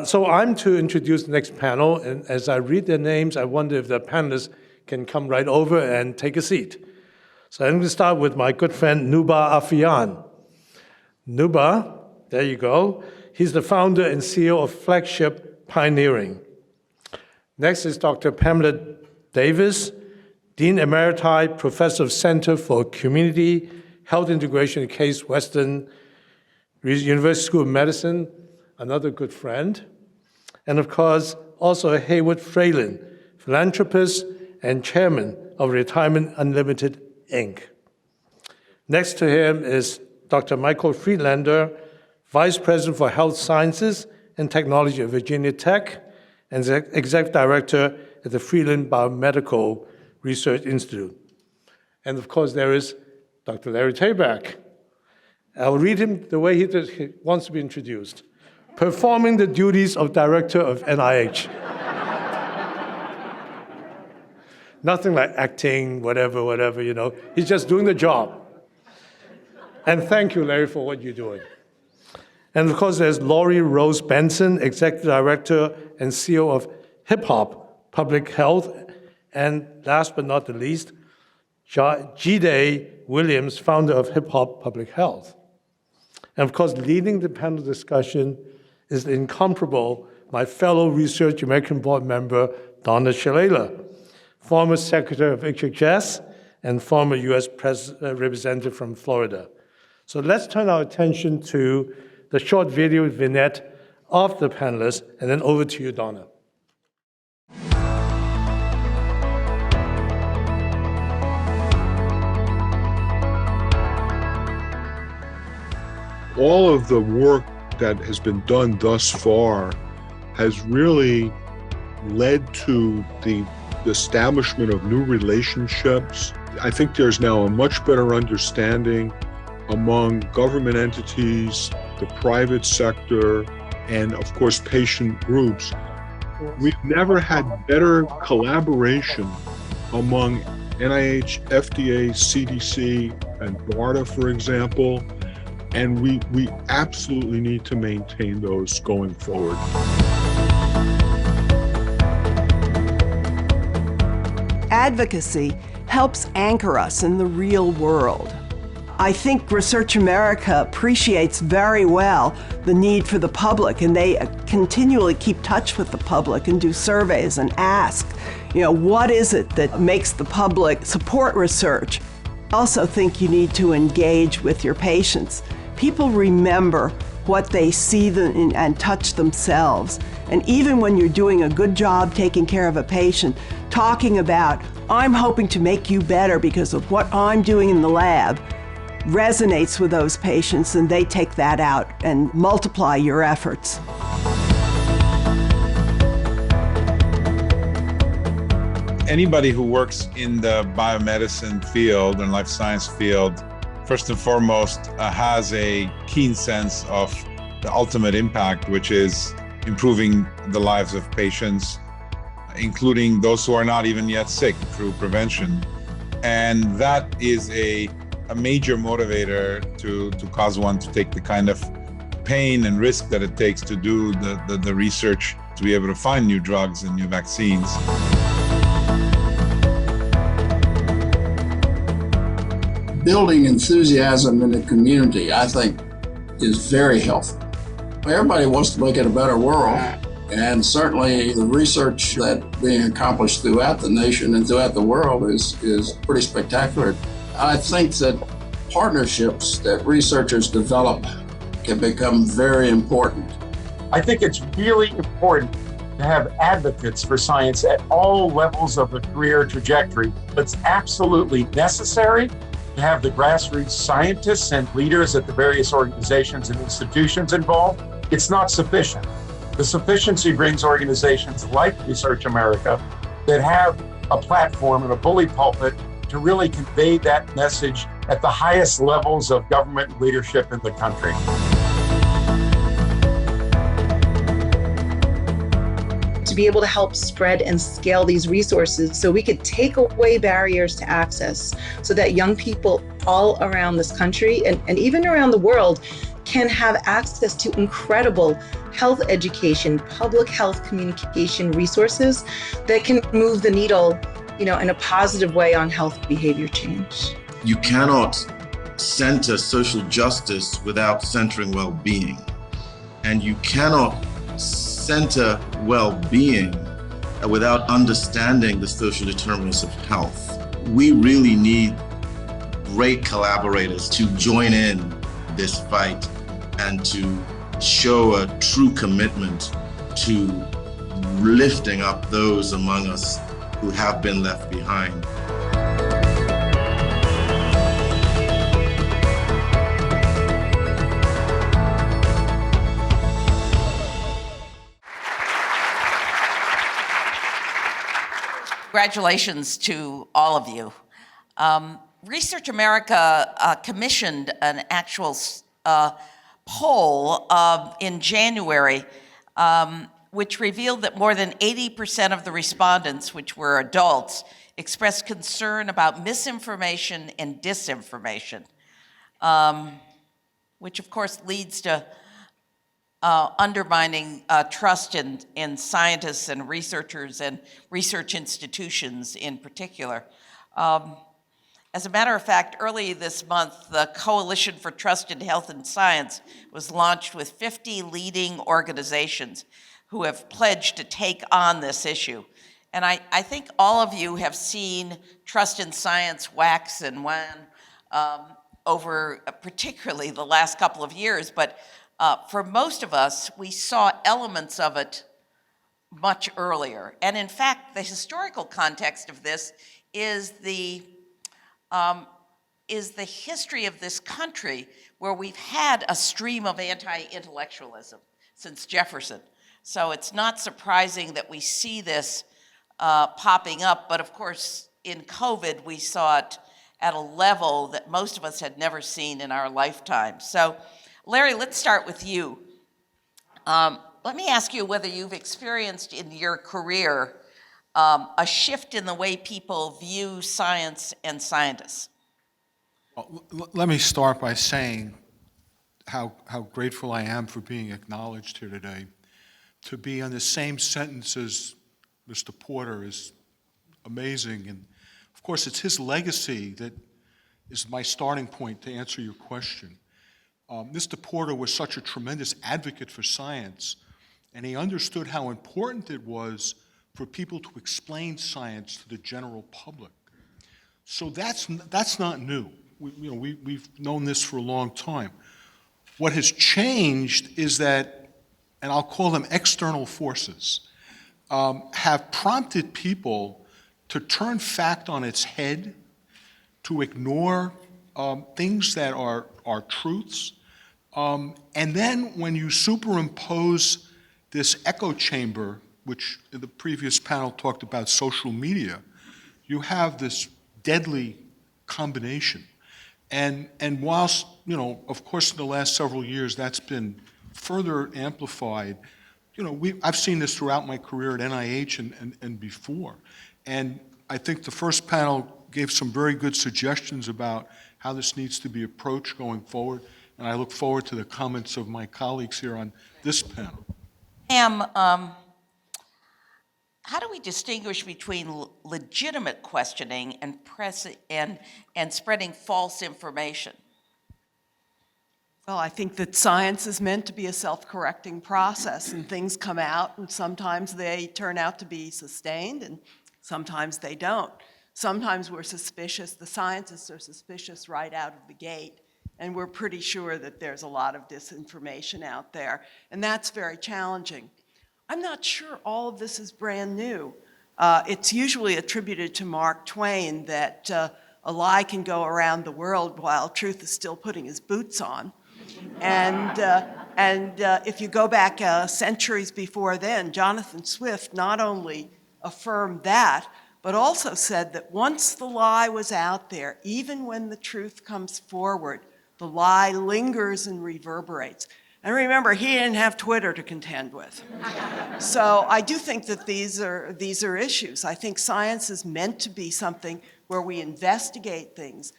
So I'm to introduce the next panel, and as I read their names, I wonder if the panelists can come right over and take a seat. So I'm going to start with my good friend, Noubar Afeyan. Noubar, there you go. He's the founder and CEO of Flagship Pioneering. Next is Dr. Pamela Davis, Dean Emeriti, Professor of Center for Community Health Integration at Case Western University School of Medicine, another good friend. And of course, also Haywood Fralin, philanthropist and chairman of Retirement Unlimited, Inc. Next to him is Dr. Michael Friedlander, Vice President for Health Sciences and Technology at Virginia Tech, and Executive Director at the Freeland Biomedical Research Institute. And of course, there is Dr. Larry Tabak. I'll read him the way he wants to be introduced. Performing the duties of Director of NIH. Nothing like acting, whatever, He's just doing the job. And thank you, Larry, for what you're doing. And of course, there's Laurie Rose Benson, Executive Director and CEO of Hip Hop Public Health. And last but not the least, Jide Williams, founder of Hip Hop Public Health. And of course, leading the panel discussion is the incomparable, my fellow Research American Board member, Donna Shalala, former Secretary of HHS and former U.S. Representative from Florida. So let's turn our attention to the short video vignette of the panelists, and then over to you, Donna. All of the work that has been done thus far has really led to the establishment of new relationships. I think there's now a much better understanding among government entities, the private sector, and of course patient groups. We've never had better collaboration among NIH, FDA, CDC, and BARDA, for example, and we absolutely need to maintain those going forward. Advocacy helps anchor us in the real world. I think Research America appreciates very well the need for the public, and they continually keep touch with the public and do surveys and ask, what is it that makes the public support research? I also think you need to engage with your patients. People remember what they see and touch themselves. And even when you're doing a good job taking care of a patient, talking about, I'm hoping to make you better because of what I'm doing in the lab, resonates with those patients, and they take that out and multiply your efforts. Anybody who works in the biomedicine field and life science field, first and foremost, has a keen sense of the ultimate impact, which is improving the lives of patients, including those who are not even yet sick, through prevention. And that is a major motivator to cause one to take the kind of pain and risk that it takes to do the research to be able to find new drugs and new vaccines. Building enthusiasm in the community, I think, is very helpful. Everybody wants to make it a better world, and certainly the research that's being accomplished throughout the nation and throughout the world is pretty spectacular. I think that partnerships that researchers develop can become very important. I think it's really important to have advocates for science at all levels of the career trajectory. It's absolutely necessary to have the grassroots scientists and leaders at the various organizations and institutions involved. It's not sufficient. The sufficiency brings organizations like Research America that have a platform and a bully pulpit to really convey that message at the highest levels of government leadership in the country. To be able to help spread and scale these resources so we could take away barriers to access so that young people all around this country and even around the world can have access to incredible health education, public health communication resources that can move the needle, in a positive way on health behavior change. You cannot center social justice without centering well-being. And you cannot center well-being without understanding the social determinants of health. We really need great collaborators to join in this fight and to show a true commitment to lifting up those among us who have been left behind. Congratulations to all of you. Research America commissioned an actual poll in January, which revealed that more than 80% of the respondents, which were adults, expressed concern about misinformation and disinformation, which of course leads to undermining trust in scientists and researchers and research institutions in particular. As a matter of fact, early this month, the Coalition for Trust in Health and Science was launched with 50 leading organizations who have pledged to take on this issue. And I think all of you have seen trust in science wax and wane over particularly the last couple of years, but for most of us, we saw elements of it much earlier. And in fact, the historical context of this is the history of this country, where we've had a stream of anti-intellectualism since Jefferson. So it's not surprising that we see this popping up, but of course, in COVID, we saw it at a level that most of us had never seen in our lifetime. So Larry, let's start with you. Let me ask you whether you've experienced in your career a shift in the way people view science and scientists. Well, let me start by saying how grateful I am for being acknowledged here today. To be on the same sentence as Mr. Porter is amazing. And of course, it's his legacy that is my starting point to answer your question. Mr. Porter was such a tremendous advocate for science, and he understood how important it was for people to explain science to the general public. So that's not new. We've known this for a long time. What has changed is that, and I'll call them external forces, have prompted people to turn fact on its head, to ignore things that are truths. And then when you superimpose this echo chamber, which in the previous panel talked about social media, you have this deadly combination. And whilst, of course, in the last several years, that's been further amplified. I've seen this throughout my career at NIH and before. And I think the first panel gave some very good suggestions about how this needs to be approached going forward. And I look forward to the comments of my colleagues here on this panel. Pam, how do we distinguish between legitimate questioning and spreading false information? Well, I think that science is meant to be a self-correcting process, and things come out, and sometimes they turn out to be sustained, and sometimes they don't. Sometimes we're suspicious, the scientists are suspicious right out of the gate, and we're pretty sure that there's a lot of disinformation out there, and that's very challenging. I'm not sure all of this is brand new. It's usually attributed to Mark Twain that a lie can go around the world while truth is still putting his boots on. And if you go back centuries before then, Jonathan Swift not only affirmed that, but also said that once the lie was out there, even when the truth comes forward, the lie lingers and reverberates. And remember, he didn't have Twitter to contend with. So I do think that these are issues. I think science is meant to be something where we investigate things.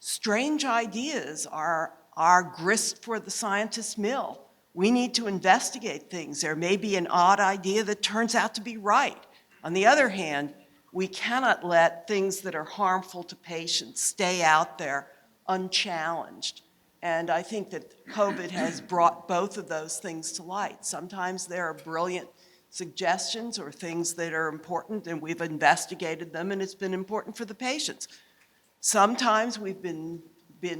Strange ideas are grist for the scientist's mill. We need to investigate things. There may be an odd idea that turns out to be right. On the other hand, we cannot let things that are harmful to patients stay out there unchallenged. And I think that COVID has brought both of those things to light. Sometimes there are brilliant suggestions or things that are important, and we've investigated them, and it's been important for the patients. Sometimes we've been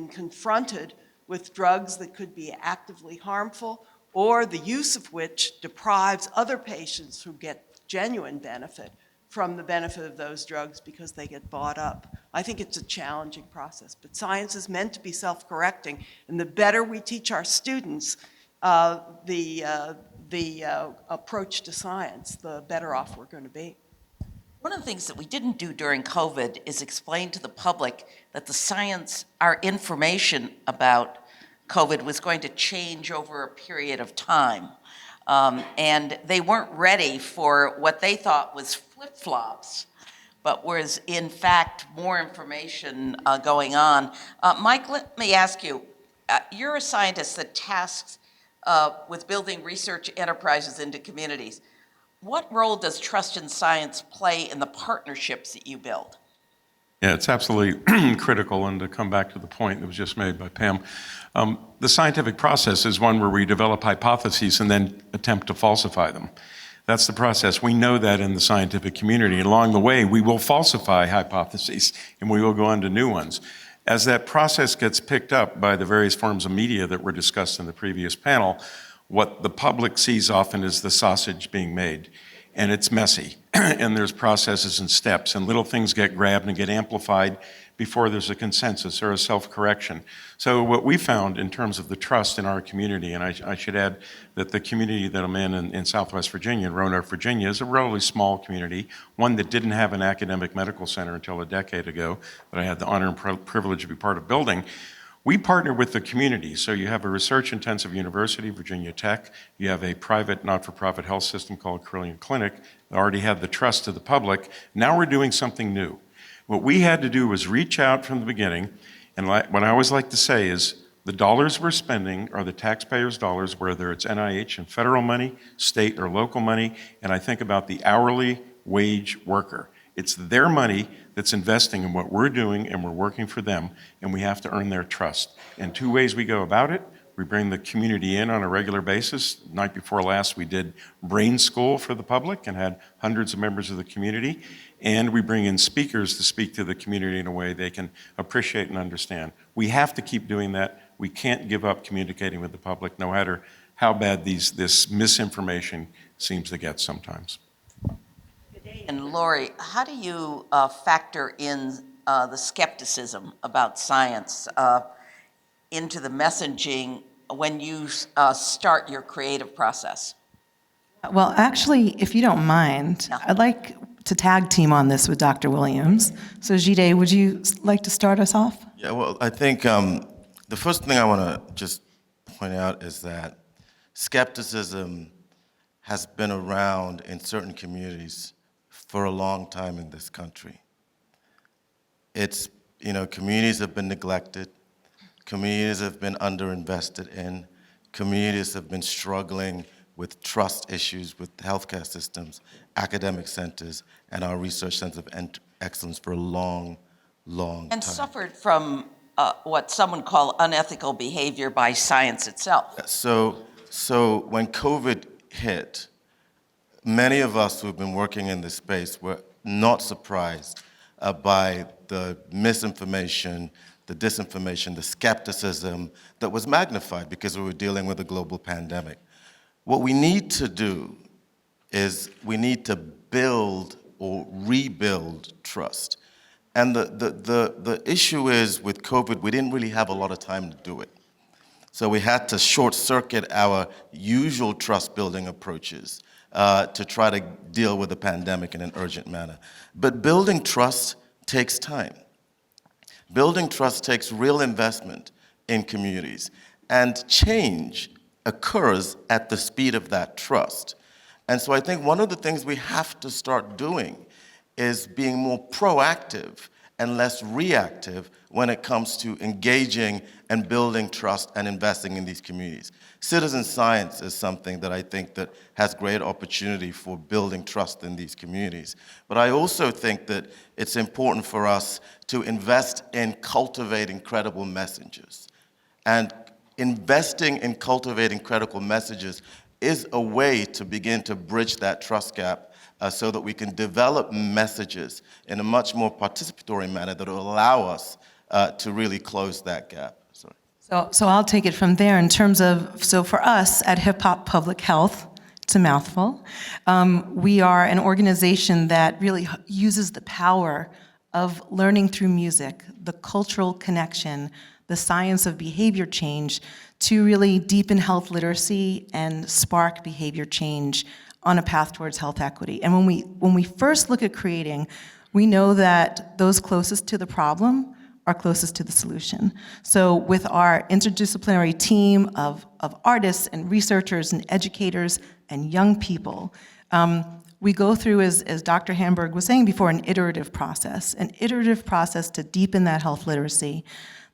confronted with drugs that could be actively harmful, or the use of which deprives other patients who get genuine benefit from the benefit of those drugs because they get bought up. I think it's a challenging process, but science is meant to be self-correcting, and the better we teach our students the approach to science, the better off we're going to be. One of the things that we didn't do during COVID is explain to the public that the science, our information about COVID was going to change over a period of time. And they weren't ready for what they thought was flip-flops, but was in fact more information going on. Mike, let me ask you, you're a scientist that tasks with building research enterprises into communities. What role does trust in science play in the partnerships that you build? Yeah, it's absolutely critical, and to come back to the point that was just made by Pam, the scientific process is one where we develop hypotheses and then attempt to falsify them. That's the process. We know that in the scientific community. And along the way, we will falsify hypotheses, and we will go on to new ones. As that process gets picked up by the various forms of media that were discussed in the previous panel, what the public sees often is the sausage being made. And it's messy, and there's processes and steps, and little things get grabbed and get amplified before there's a consensus or a self-correction. So what we found in terms of the trust in our community, and I should add that the community that I'm in Southwest Virginia, in Roanoke, Virginia, is a relatively small community, one that didn't have an academic medical center until a decade ago, that I had the honor and privilege to be part of building. We partner with the community, so you have a research-intensive university, Virginia Tech, you have a private not-for-profit health system called Carilion Clinic that already had the trust of the public. Now we're doing something new. What we had to do was reach out from the beginning, and what I always like to say is the dollars we're spending are the taxpayers' dollars, whether it's NIH and federal money, state or local money, and I think about the hourly wage worker. It's their money that's investing in what we're doing, and we're working for them, and we have to earn their trust. And two ways we go about it. We bring the community in on a regular basis. Night before last, we did Brain School for the public and had hundreds of members of the community. And we bring in speakers to speak to the community in a way they can appreciate and understand. We have to keep doing that. We can't give up communicating with the public, no matter how bad this misinformation seems to get sometimes. And Lori, how do you factor in the skepticism about science into the messaging when you start your creative process? Well, actually, if you don't mind, I'd like to tag team on this with Dr. Williams. So Jide, would you like to start us off? Yeah, well, I think the first thing I want to just point out is that skepticism has been around in certain communities for a long time in this country. It's, communities have been neglected, communities have been underinvested in, communities have been struggling with trust issues with healthcare systems, academic centers, and our research centers of excellence for a long And time. suffered from what some would call unethical behavior by science itself. So when COVID hit, many of us who've been working in this space were not surprised by the misinformation, the disinformation, the skepticism that was magnified because we were dealing with a global pandemic. What we need to do is we need to build or rebuild trust. And the issue is with COVID, we didn't really have a lot of time to do it. So we had to short circuit our usual trust building approaches to try to deal with the pandemic in an urgent manner. But building trust takes time. Building trust takes real investment in communities. And change occurs at the speed of that trust. And so I think one of the things we have to start doing is being more proactive and less reactive when it comes to engaging and building trust and investing in these communities. Citizen science is something that I think that has great opportunity for building trust in these communities. But I also think that it's important for us to invest in cultivating credible messages. And investing in cultivating credible messages is a way to begin to bridge that trust gap so that we can develop messages in a much more participatory manner that will allow us to really close that gap. Sorry. So I'll take it from there in terms of, so for us at Hip Hop Public Health, it's a mouthful, we are an organization that really uses the power of learning through music, the cultural connection, the science of behavior change to really deepen health literacy and spark behavior change on a path towards health equity. And when we first look at creating, we know that those closest to the problem are closest to the solution. So with our interdisciplinary team of artists and researchers and educators and young people, we go through, as Dr. Hamburg was saying before, an iterative process to deepen that health literacy.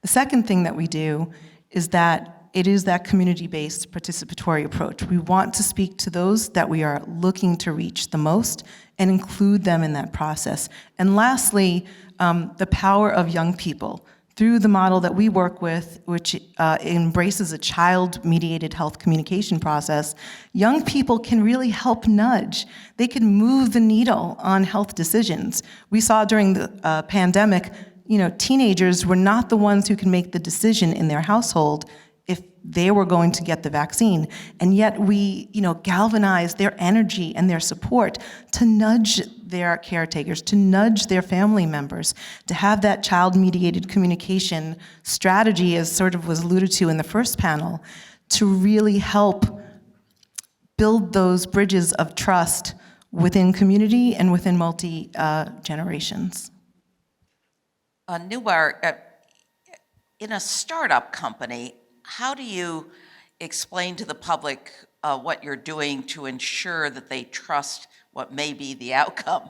The second thing that we do is that it is that community-based participatory approach. We want to speak to those that we are looking to reach the most and include them in that process. And lastly, the power of young people. Through the model that we work with, which embraces a child-mediated health communication process, young people can really help nudge. They can move the needle on health decisions. We saw during the pandemic, teenagers were not the ones who can make the decision in their household if they were going to get the vaccine. And yet we, galvanized their energy and their support to nudge their caretakers, to nudge their family members, to have that child-mediated communication strategy, as sort of was alluded to in the first panel, to really help build those bridges of trust within community and within multi-generations. Nubar, in a startup company, how do you explain to the public what you're doing to ensure that they trust what may be the outcome?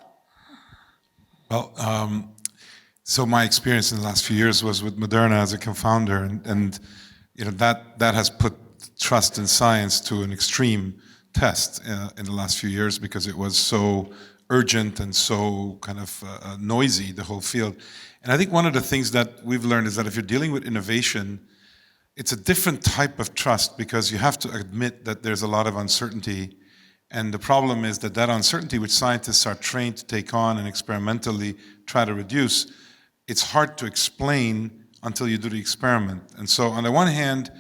Well, so my experience in the last few years was with Moderna as a co-founder, and that has put trust in science to an extreme test in the last few years because it was so urgent and so kind of noisy, the whole field. And I think one of the things that we've learned is that if you're dealing with innovation, it's a different type of trust because you have to admit that there's a lot of uncertainty. And the problem is that uncertainty, which scientists are trained to take on and experimentally try to reduce, it's hard to explain until you do the experiment. And so on the one hand,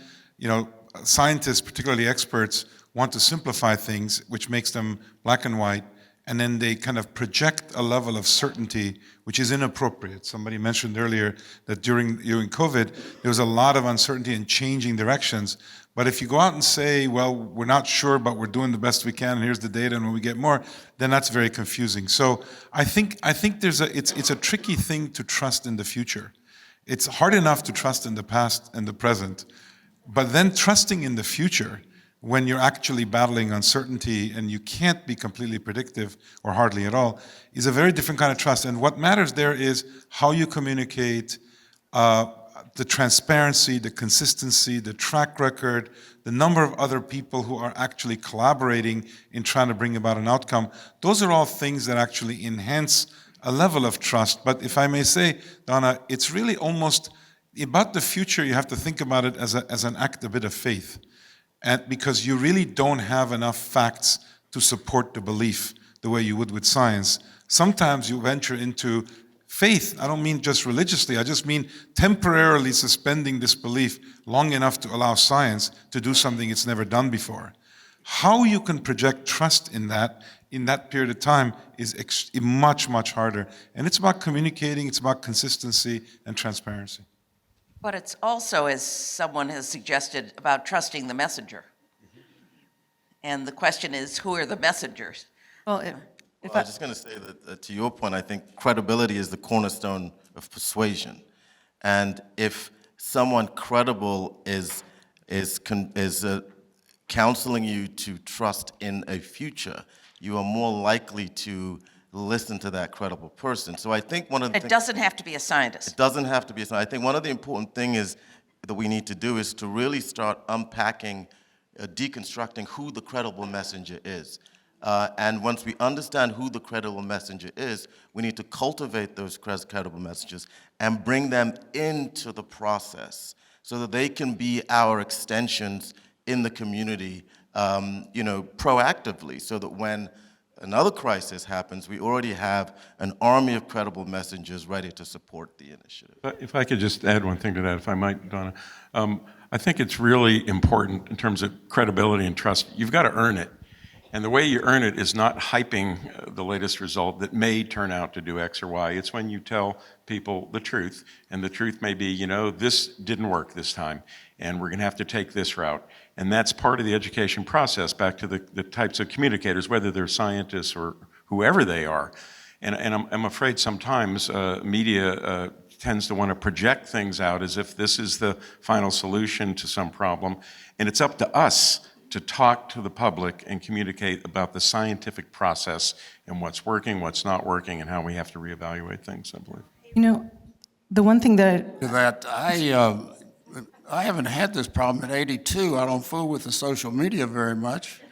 scientists, particularly experts, want to simplify things, which makes them black and white, and then they kind of project a level of certainty which is inappropriate. Somebody mentioned earlier that during COVID, there was a lot of uncertainty and changing directions, But if you go out and say, well, we're not sure, but we're doing the best we can, and here's the data, and when we get more, then that's very confusing. So I think it's a tricky thing to trust in the future. It's hard enough to trust in the past and the present, but then trusting in the future when you're actually battling uncertainty and you can't be completely predictive or hardly at all is a very different kind of trust. And what matters there is how you communicate, the transparency, the consistency, the track record, the number of other people who are actually collaborating in trying to bring about an outcome. Those are all things that actually enhance a level of trust. But if I may say, Donna, it's really almost about the future. You have to think about it as an act, a bit of faith, and because you really don't have enough facts to support the belief the way you would with science. Sometimes you venture into faith. I don't mean just religiously, I just mean temporarily suspending disbelief long enough to allow science to do something it's never done before. How you can project trust in that period of time is much, much harder. And it's about communicating, it's about consistency and transparency. But it's also, as someone has suggested, about trusting the messenger. And the question is, who are the messengers? Well, I was just going to say that to your point, I think credibility is the cornerstone of persuasion. And if someone credible is counseling you to trust in a future, you are more likely to listen to that credible person. So I think one of the It doesn't have to be a scientist. It doesn't have to be a scientist. I think one of the important things that we need to do is to really start unpacking, deconstructing who the credible messenger is. And once we understand who the credible messenger is, we need to cultivate those credible messages and bring them into the process so that they can be our extensions in the community, proactively, so that when another crisis happens, we already have an army of credible messengers ready to support the initiative. If I could just add one thing to that, if I might, Donna. I think it's really important in terms of credibility and trust. You've got to earn it. And the way you earn it is not hyping the latest result that may turn out to do X or Y. It's when you tell people the truth, and the truth may be, this didn't work this time, and we're going to have to take this route. And that's part of the education process, back to the types of communicators, whether they're scientists or whoever they are. And I'm afraid sometimes media tends to want to project things out as if this is the final solution to some problem, and it's up to us to talk to the public and communicate about the scientific process and what's working, what's not working, and how we have to reevaluate things, I believe. The one thing that I haven't had this problem at 82. I don't fool with the social media very much,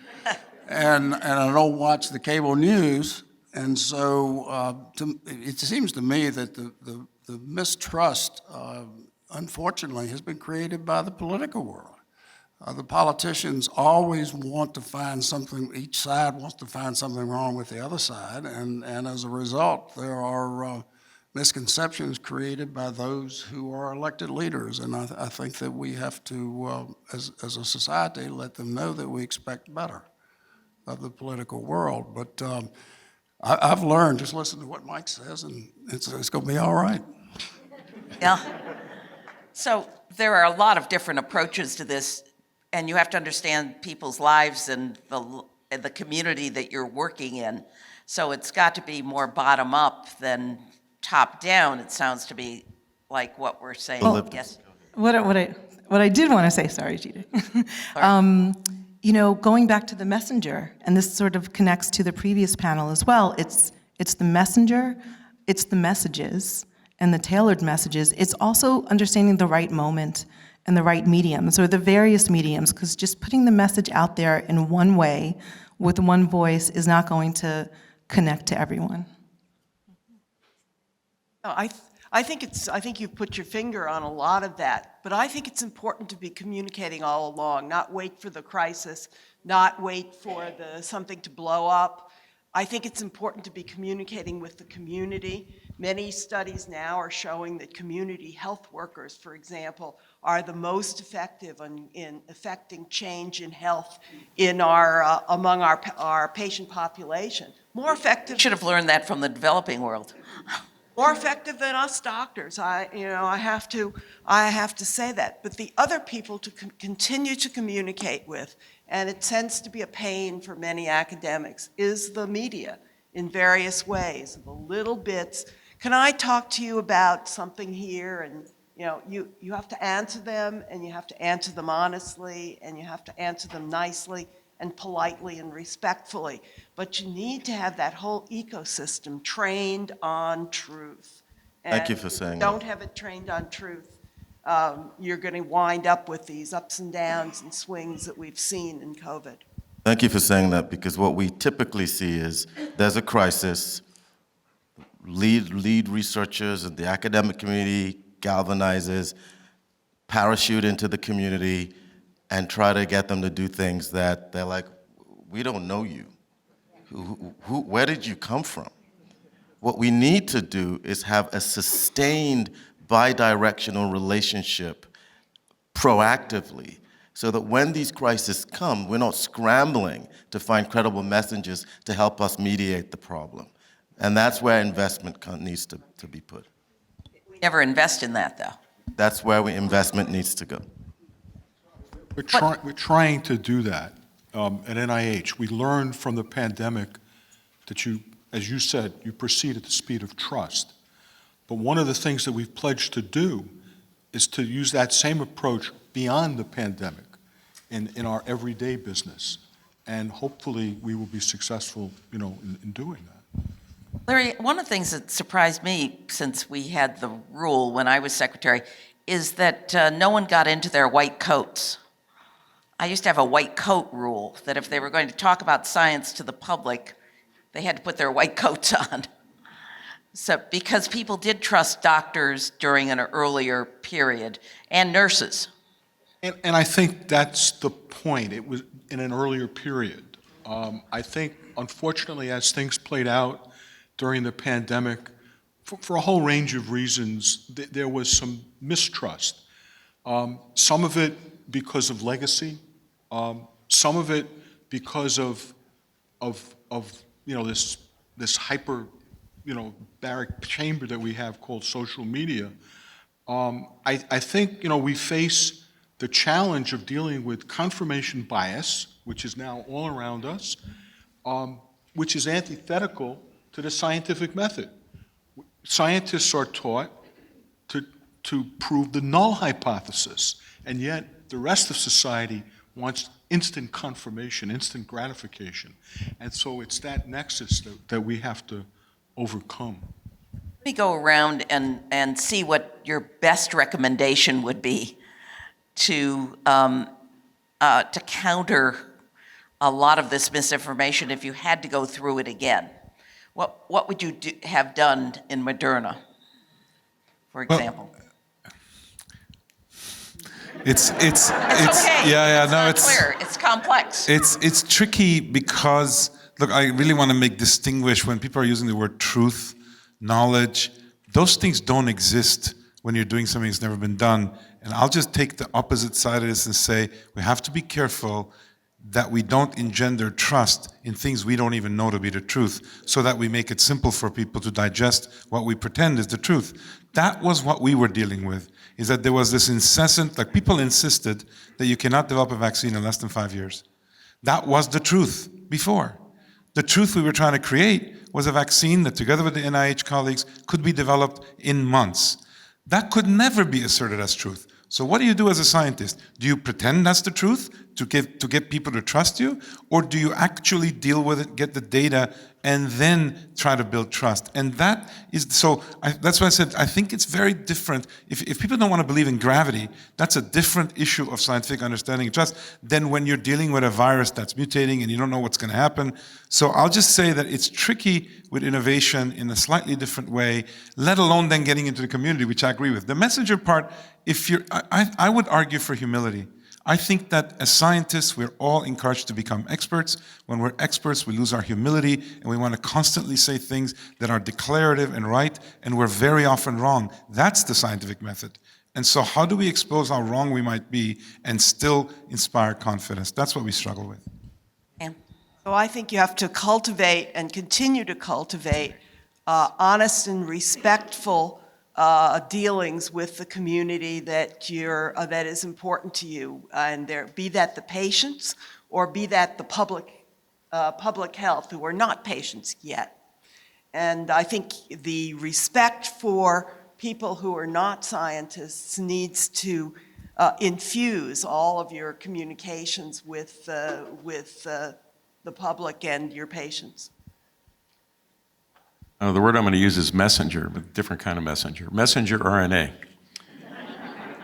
and I don't watch the cable news, and so it seems to me that the mistrust, unfortunately, has been created by the political world. The politicians always want to find something, each side wants to find something wrong with the other side, and as a result, there are misconceptions created by those who are elected leaders, and I think that we have to, as a society, let them know that we expect better of the political world. But I've learned, just listen to what Mike says, and it's going to be all right. Yeah. So there are a lot of different approaches to this, and you have to understand people's lives and the community that you're working in. So it's got to be more bottom up than top down, it sounds to be like what we're saying. Yes. What I did want to say, sorry, Gita. Going back to the messenger, and this sort of connects to the previous panel as well, it's the messenger, it's the messages, and the tailored messages. It's also understanding the right moment and the right mediums, or the various mediums, because just putting the message out there in one way with one voice is not going to connect to everyone. I think you've put your finger on a lot of that, but I think it's important to be communicating all along, not wait for the crisis, not wait for something to blow up. I think it's important to be communicating with the community. Many studies now are showing that community health workers, for example, are the most effective in affecting change in health in among our patient population. More effective. Should have learned that from the developing world. More effective than us doctors. I have to say that. But the other people to continue to communicate with, and it tends to be a pain for many academics, is the media in various ways, the little bits. Can I talk to you about something here? And you have to answer them, and you have to answer them honestly, and you have to answer them nicely and politely and respectfully. But you need to have that whole ecosystem trained on truth. Thank you And for saying if you that. don't have it trained on truth, you're going to wind up with these ups and downs and swings that we've seen in COVID. Thank you for saying that, because what we typically see is there's a crisis, lead researchers and the academic community galvanizes, parachute into the community, and try to get them to do things that they're like, we don't know you. Where did you come from? What we need to do is have a sustained bi-directional relationship proactively, so that when these crises come, we're not scrambling to find credible messengers to help us mediate the problem. And that's where investment needs to be put. We never invest in that, though. That's where investment needs to go. We're trying to do that at NIH. We learned from the pandemic that you, as you said, you proceed at the speed of trust. But one of the things that we've pledged to do is to use that same approach beyond the pandemic in our everyday business. And hopefully we will be successful, in doing that. Larry, one of the things that surprised me since we had the rule when I was secretary is that no one got into their white coats. I used to have a white coat rule that if they were going to talk about science to the public, they had to put their white coats on. So, because people did trust doctors during an earlier period, and nurses. And I think that's the point. It was in an earlier period. I think, unfortunately, as things played out during the pandemic, for a whole range of reasons, there was some mistrust. Some of it because of legacy, some of it because of this hyper, barrack chamber that we have called social media. I think we face the challenge of dealing with confirmation bias, which is now all around us, which is antithetical to the scientific method. Scientists are taught to prove the null hypothesis, and yet the rest of society wants instant confirmation, instant gratification. And so it's that nexus that we have to overcome. Let me go around and see what your best recommendation would be to counter a lot of this misinformation if you had to go through it again. What would you have done in Moderna, for example? It's okay. It's not clear. It's complex. It's tricky because, look, I really want to distinguish when people are using the word truth, knowledge. Those things don't exist when you're doing something that's never been done. And I'll just take the opposite side of this and say we have to be careful that we don't engender trust in things we don't even know to be the truth, so that we make it simple for people to digest what we pretend is the truth. That was what we were dealing with, is that there was this incessant, people insisted that you cannot develop a vaccine in less than 5 years. That was the truth before. The truth we were trying to create was a vaccine that, together with the NIH colleagues, could be developed in months. That could never be asserted as truth. So what do you do as a scientist? Do you pretend that's the truth to get people to trust you? Or do you actually deal with it, get the data, and then try to build trust? And that is, that's why I said, I think it's very different. If people don't want to believe in gravity, that's a different issue of scientific understanding and trust than when you're dealing with a virus that's mutating and you don't know what's going to happen. So I'll just say that it's tricky with innovation in a slightly different way, let alone then getting into the community, which I agree with. The messenger part, I would argue for humility. I think that as scientists, we're all encouraged to become experts. When we're experts, we lose our humility, and we want to constantly say things that are declarative and right, and we're very often wrong. That's the scientific method. And so how do we expose how wrong we might be and still inspire confidence? That's what we struggle with. So I think you have to cultivate and continue to cultivate honest and respectful dealings with the community that that is important to you, and be that the patients or be that the public health, who are not patients yet. And I think the respect for people who are not scientists needs to infuse all of your communications with the public and your patients. The word I'm going to use is messenger, but different kind of messenger. Messenger RNA.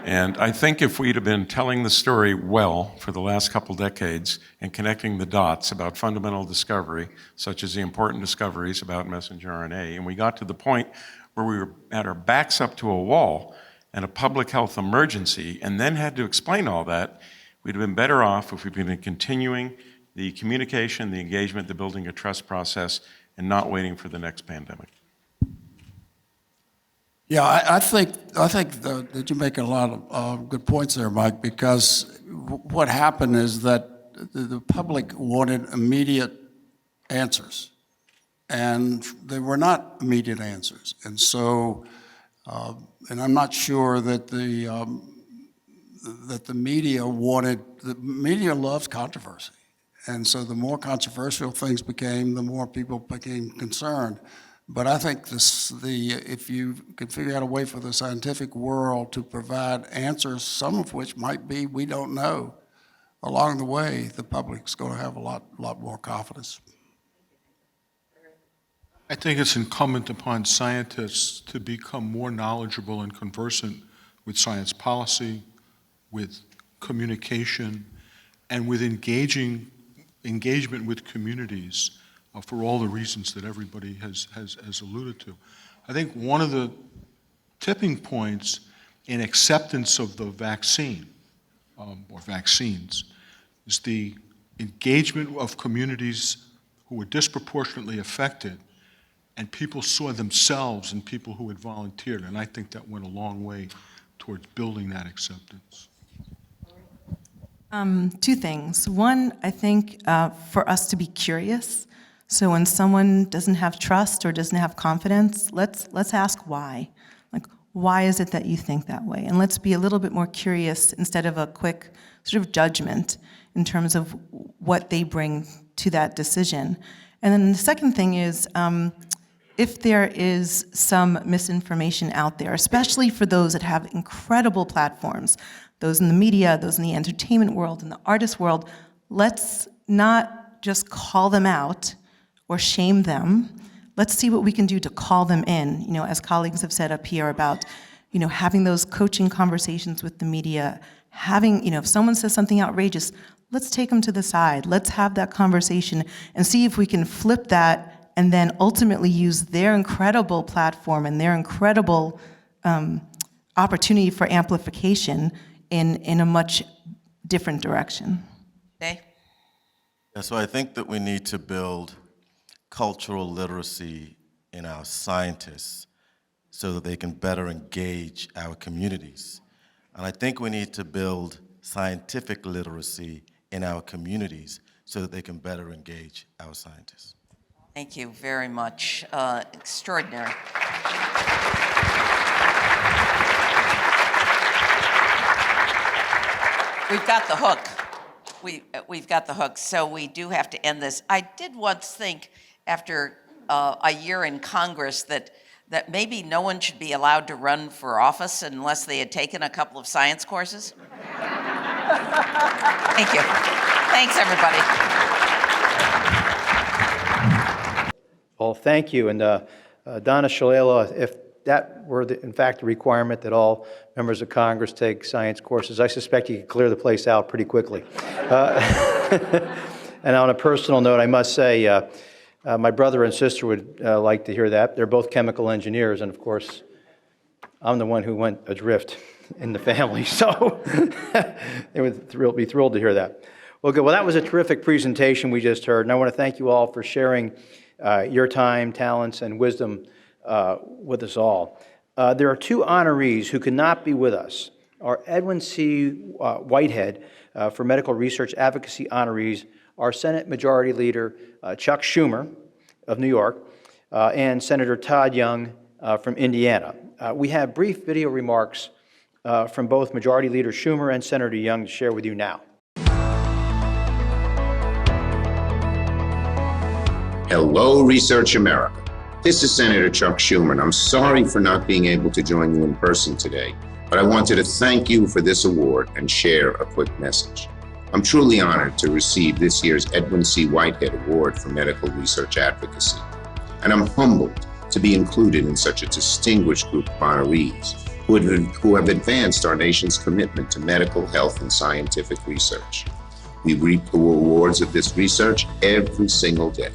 And I think if we'd have been telling the story well for the last couple decades and connecting the dots about fundamental discovery, such as the important discoveries about messenger RNA, and we got to the point where we were at our backs up to a wall and a public health emergency, and then had to explain all that, we'd have been better off if we'd been continuing the communication, the engagement, the building a trust process, and not waiting for the next pandemic. Yeah, I think that you make a lot of good points there, Mike, because what happened is that the public wanted immediate answers, and they were not immediate answers. And so, and I'm not sure that the media the media loves controversy. And so the more controversial things became, the more people became concerned. But I think if you can figure out a way for the scientific world to provide answers, some of which might be we don't know, along the way, the public's going to have a lot more confidence. I think it's incumbent upon scientists to become more knowledgeable and conversant with science policy, with communication, and with engagement with communities for all the reasons that everybody has alluded to. I think one of the tipping points in acceptance of the vaccine or vaccines is the engagement of communities who were disproportionately affected, and people saw themselves in people who had volunteered, and I think that went a long way towards building that acceptance. Two things. One, I think for us to be curious. So when someone doesn't have trust or doesn't have confidence, let's ask why. Like, why is it that you think that way? And let's be a little bit more curious instead of a quick sort of judgment in terms of what they bring to that decision. And then the second thing is, if there is some misinformation out there, especially for those that have incredible platforms, those in the media, those in the entertainment world, in the artist world, let's not just call them out or shame them. Let's see what we can do to call them in, as colleagues have said up here about, having those coaching conversations with the media, having, if someone says something outrageous, let's take them to the side. Let's have that conversation and see if we can flip that and then ultimately use their incredible platform and their incredible opportunity for amplification in a much different direction. Jay? Yeah, so I think that we need to build cultural literacy in our scientists so that they can better engage our communities. And I think we need to build scientific literacy in our communities so that they can better engage our scientists. Thank you very much. Extraordinary. We've got the hook. We've got the hook, so we do have to end this. I did once think, after a year in Congress, that maybe no one should be allowed to run for office unless they had taken a couple of science courses. Thank you. Thanks, everybody. Well, thank you. And Donna Shalala, if that were, in fact, a requirement that all members of Congress take science courses, I suspect you could clear the place out pretty quickly. And on a personal note, I must say, my brother and sister would like to hear that. They're both chemical engineers, and of course, I'm the one who went adrift in the family, so they would be thrilled to hear that. Well, good. Well, that was a terrific presentation we just heard, and I want to thank you all for sharing your time, talents, and wisdom with us all. There are two honorees who cannot be with us. Our Edwin C. Whitehead for Medical Research Advocacy honorees, our Senate Majority Leader Chuck Schumer of New York, and Senator Todd Young from Indiana. We have brief video remarks from both Majority Leader Schumer and Senator Young to share with you now. Hello, Research America. This is Senator Chuck Schumer, and I'm sorry for not being able to join you in person today, but I wanted to thank you for this award and share a quick message. I'm truly honored to receive this year's Edwin C. Whitehead Award for Medical Research Advocacy, and I'm humbled to be included in such a distinguished group of honorees who have advanced our nation's commitment to medical, health, and scientific research. We reap the rewards of this research every single day.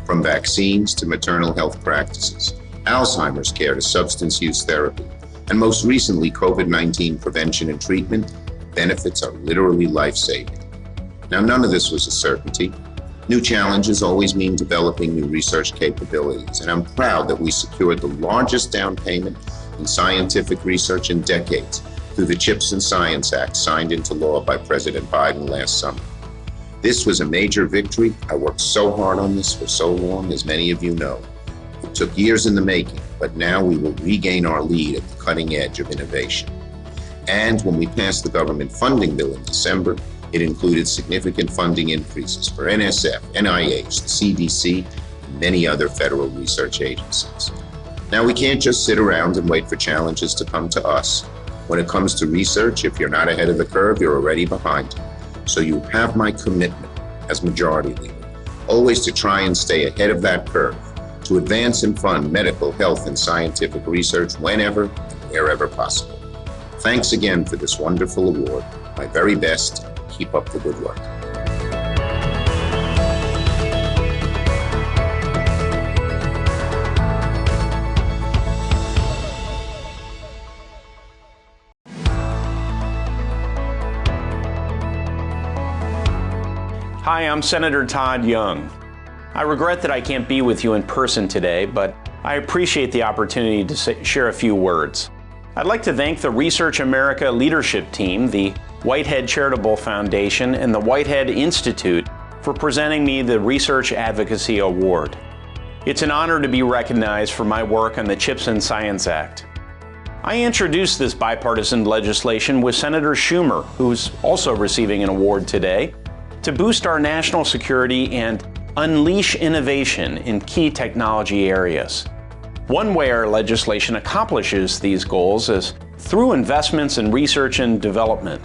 From vaccines to maternal health practices, Alzheimer's care to substance use therapy, and most recently, COVID-19 prevention and treatment, benefits are literally life-saving. Now, none of this was a certainty. New challenges always mean developing new research capabilities, and I'm proud that we secured the largest down payment in scientific research in decades through the CHIPS and Science Act signed into law by President Biden last summer. This was a major victory. I worked so hard on this for so long, as many of you know. It took years in the making, but now we will regain our lead at the cutting edge of innovation. And when we passed the government funding bill in December, it included significant funding increases for NSF, NIH, the CDC, and many other federal research agencies. Now, we can't just sit around and wait for challenges to come to us. When it comes to research, if you're not ahead of the curve, you're already behind. So you have my commitment as Majority Leader, always to try and stay ahead of that curve, to advance and fund medical, health, and scientific research whenever and wherever possible. Thanks again for this wonderful award. My very best. Keep up the good work. Hi, I'm Senator Todd Young. I regret that I can't be with you in person today, but I appreciate the opportunity to share a few words. I'd like to thank the Research America leadership team, the Whitehead Charitable Foundation, and the Whitehead Institute for presenting me the Research Advocacy Award. It's an honor to be recognized for my work on the CHIPS and Science Act. I introduced this bipartisan legislation with Senator Schumer, who's also receiving an award today, to boost our national security and unleash innovation in key technology areas. One way our legislation accomplishes these goals is through investments in research and development,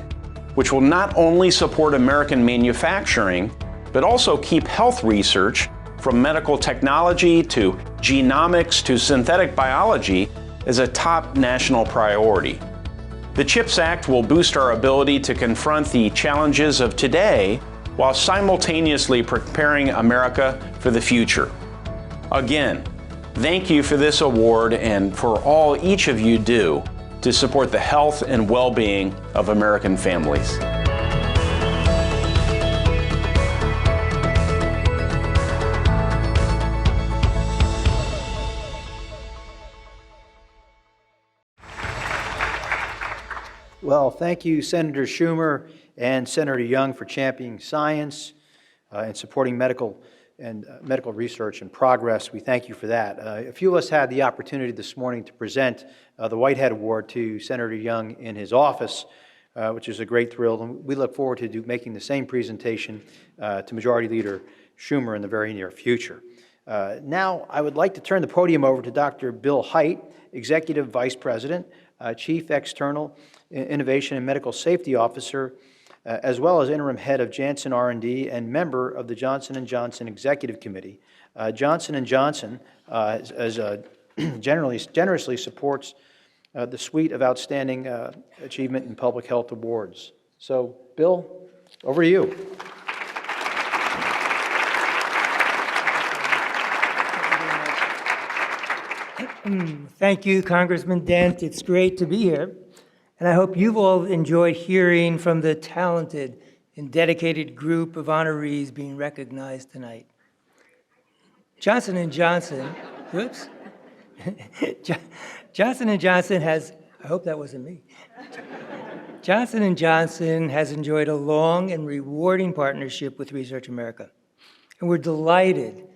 which will not only support American manufacturing, but also keep health research from medical technology to genomics to synthetic biology as a top national priority. The CHIPS Act will boost our ability to confront the challenges of today while simultaneously preparing America for the future. Again, thank you for this award and for all each of you do to support the health and well-being of American families. Well, thank you, Senator Schumer and Senator Young, for championing science and supporting medical research and progress. We thank you for that. A few of us had the opportunity this morning to present the Whitehead Award to Senator Young in his office, which is a great thrill. And we look forward to making the same presentation to Majority Leader Schumer in the very near future. Now, I would like to turn the podium over to Dr. Bill Hite, Executive Vice President, Chief External Innovation and Medical Safety Officer, as well as interim head of Janssen R&D and member of the Johnson & Johnson Executive Committee. Johnson & Johnson generously supports the suite of outstanding achievement in public health awards. So, Bill, over to you. Thank you, Congressman Dent. It's great to be here. And I hope you've all enjoyed hearing from the talented and dedicated group of honorees being recognized tonight. Johnson & Johnson, whoops. Johnson & Johnson has, I hope that wasn't me. Johnson & Johnson has enjoyed a long and rewarding partnership with Research America. And we're delighted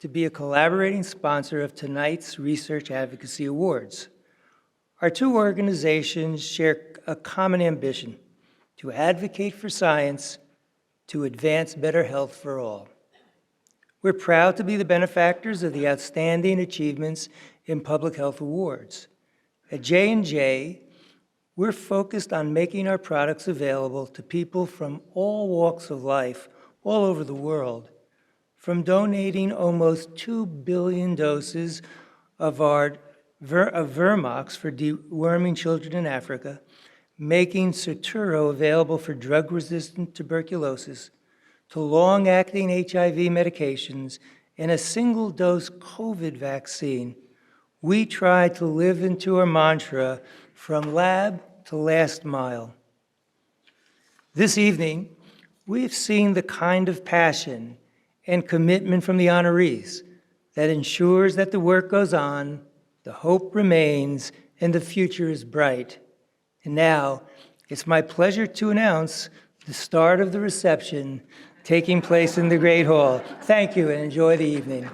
to be a collaborating sponsor of tonight's Research Advocacy Awards. Our two organizations share a common ambition: to advocate for science, to advance better health for all. We're proud to be the benefactors of the Outstanding Achievements in Public Health Awards. At J&J, we're focused on making our products available to people from all walks of life, all over the world, from donating almost 2 billion doses of Vermox for deworming children in Africa, making Serturo available for drug-resistant tuberculosis, to long-acting HIV medications, and a single-dose COVID vaccine. We try to live into our mantra, from lab to last mile. This evening, we've seen the kind of passion and commitment from the honorees that ensures that the work goes on, the hope remains, and the future is bright. And now, it's my pleasure to announce the start of the reception taking place in the Great Hall. Thank you and enjoy the evening.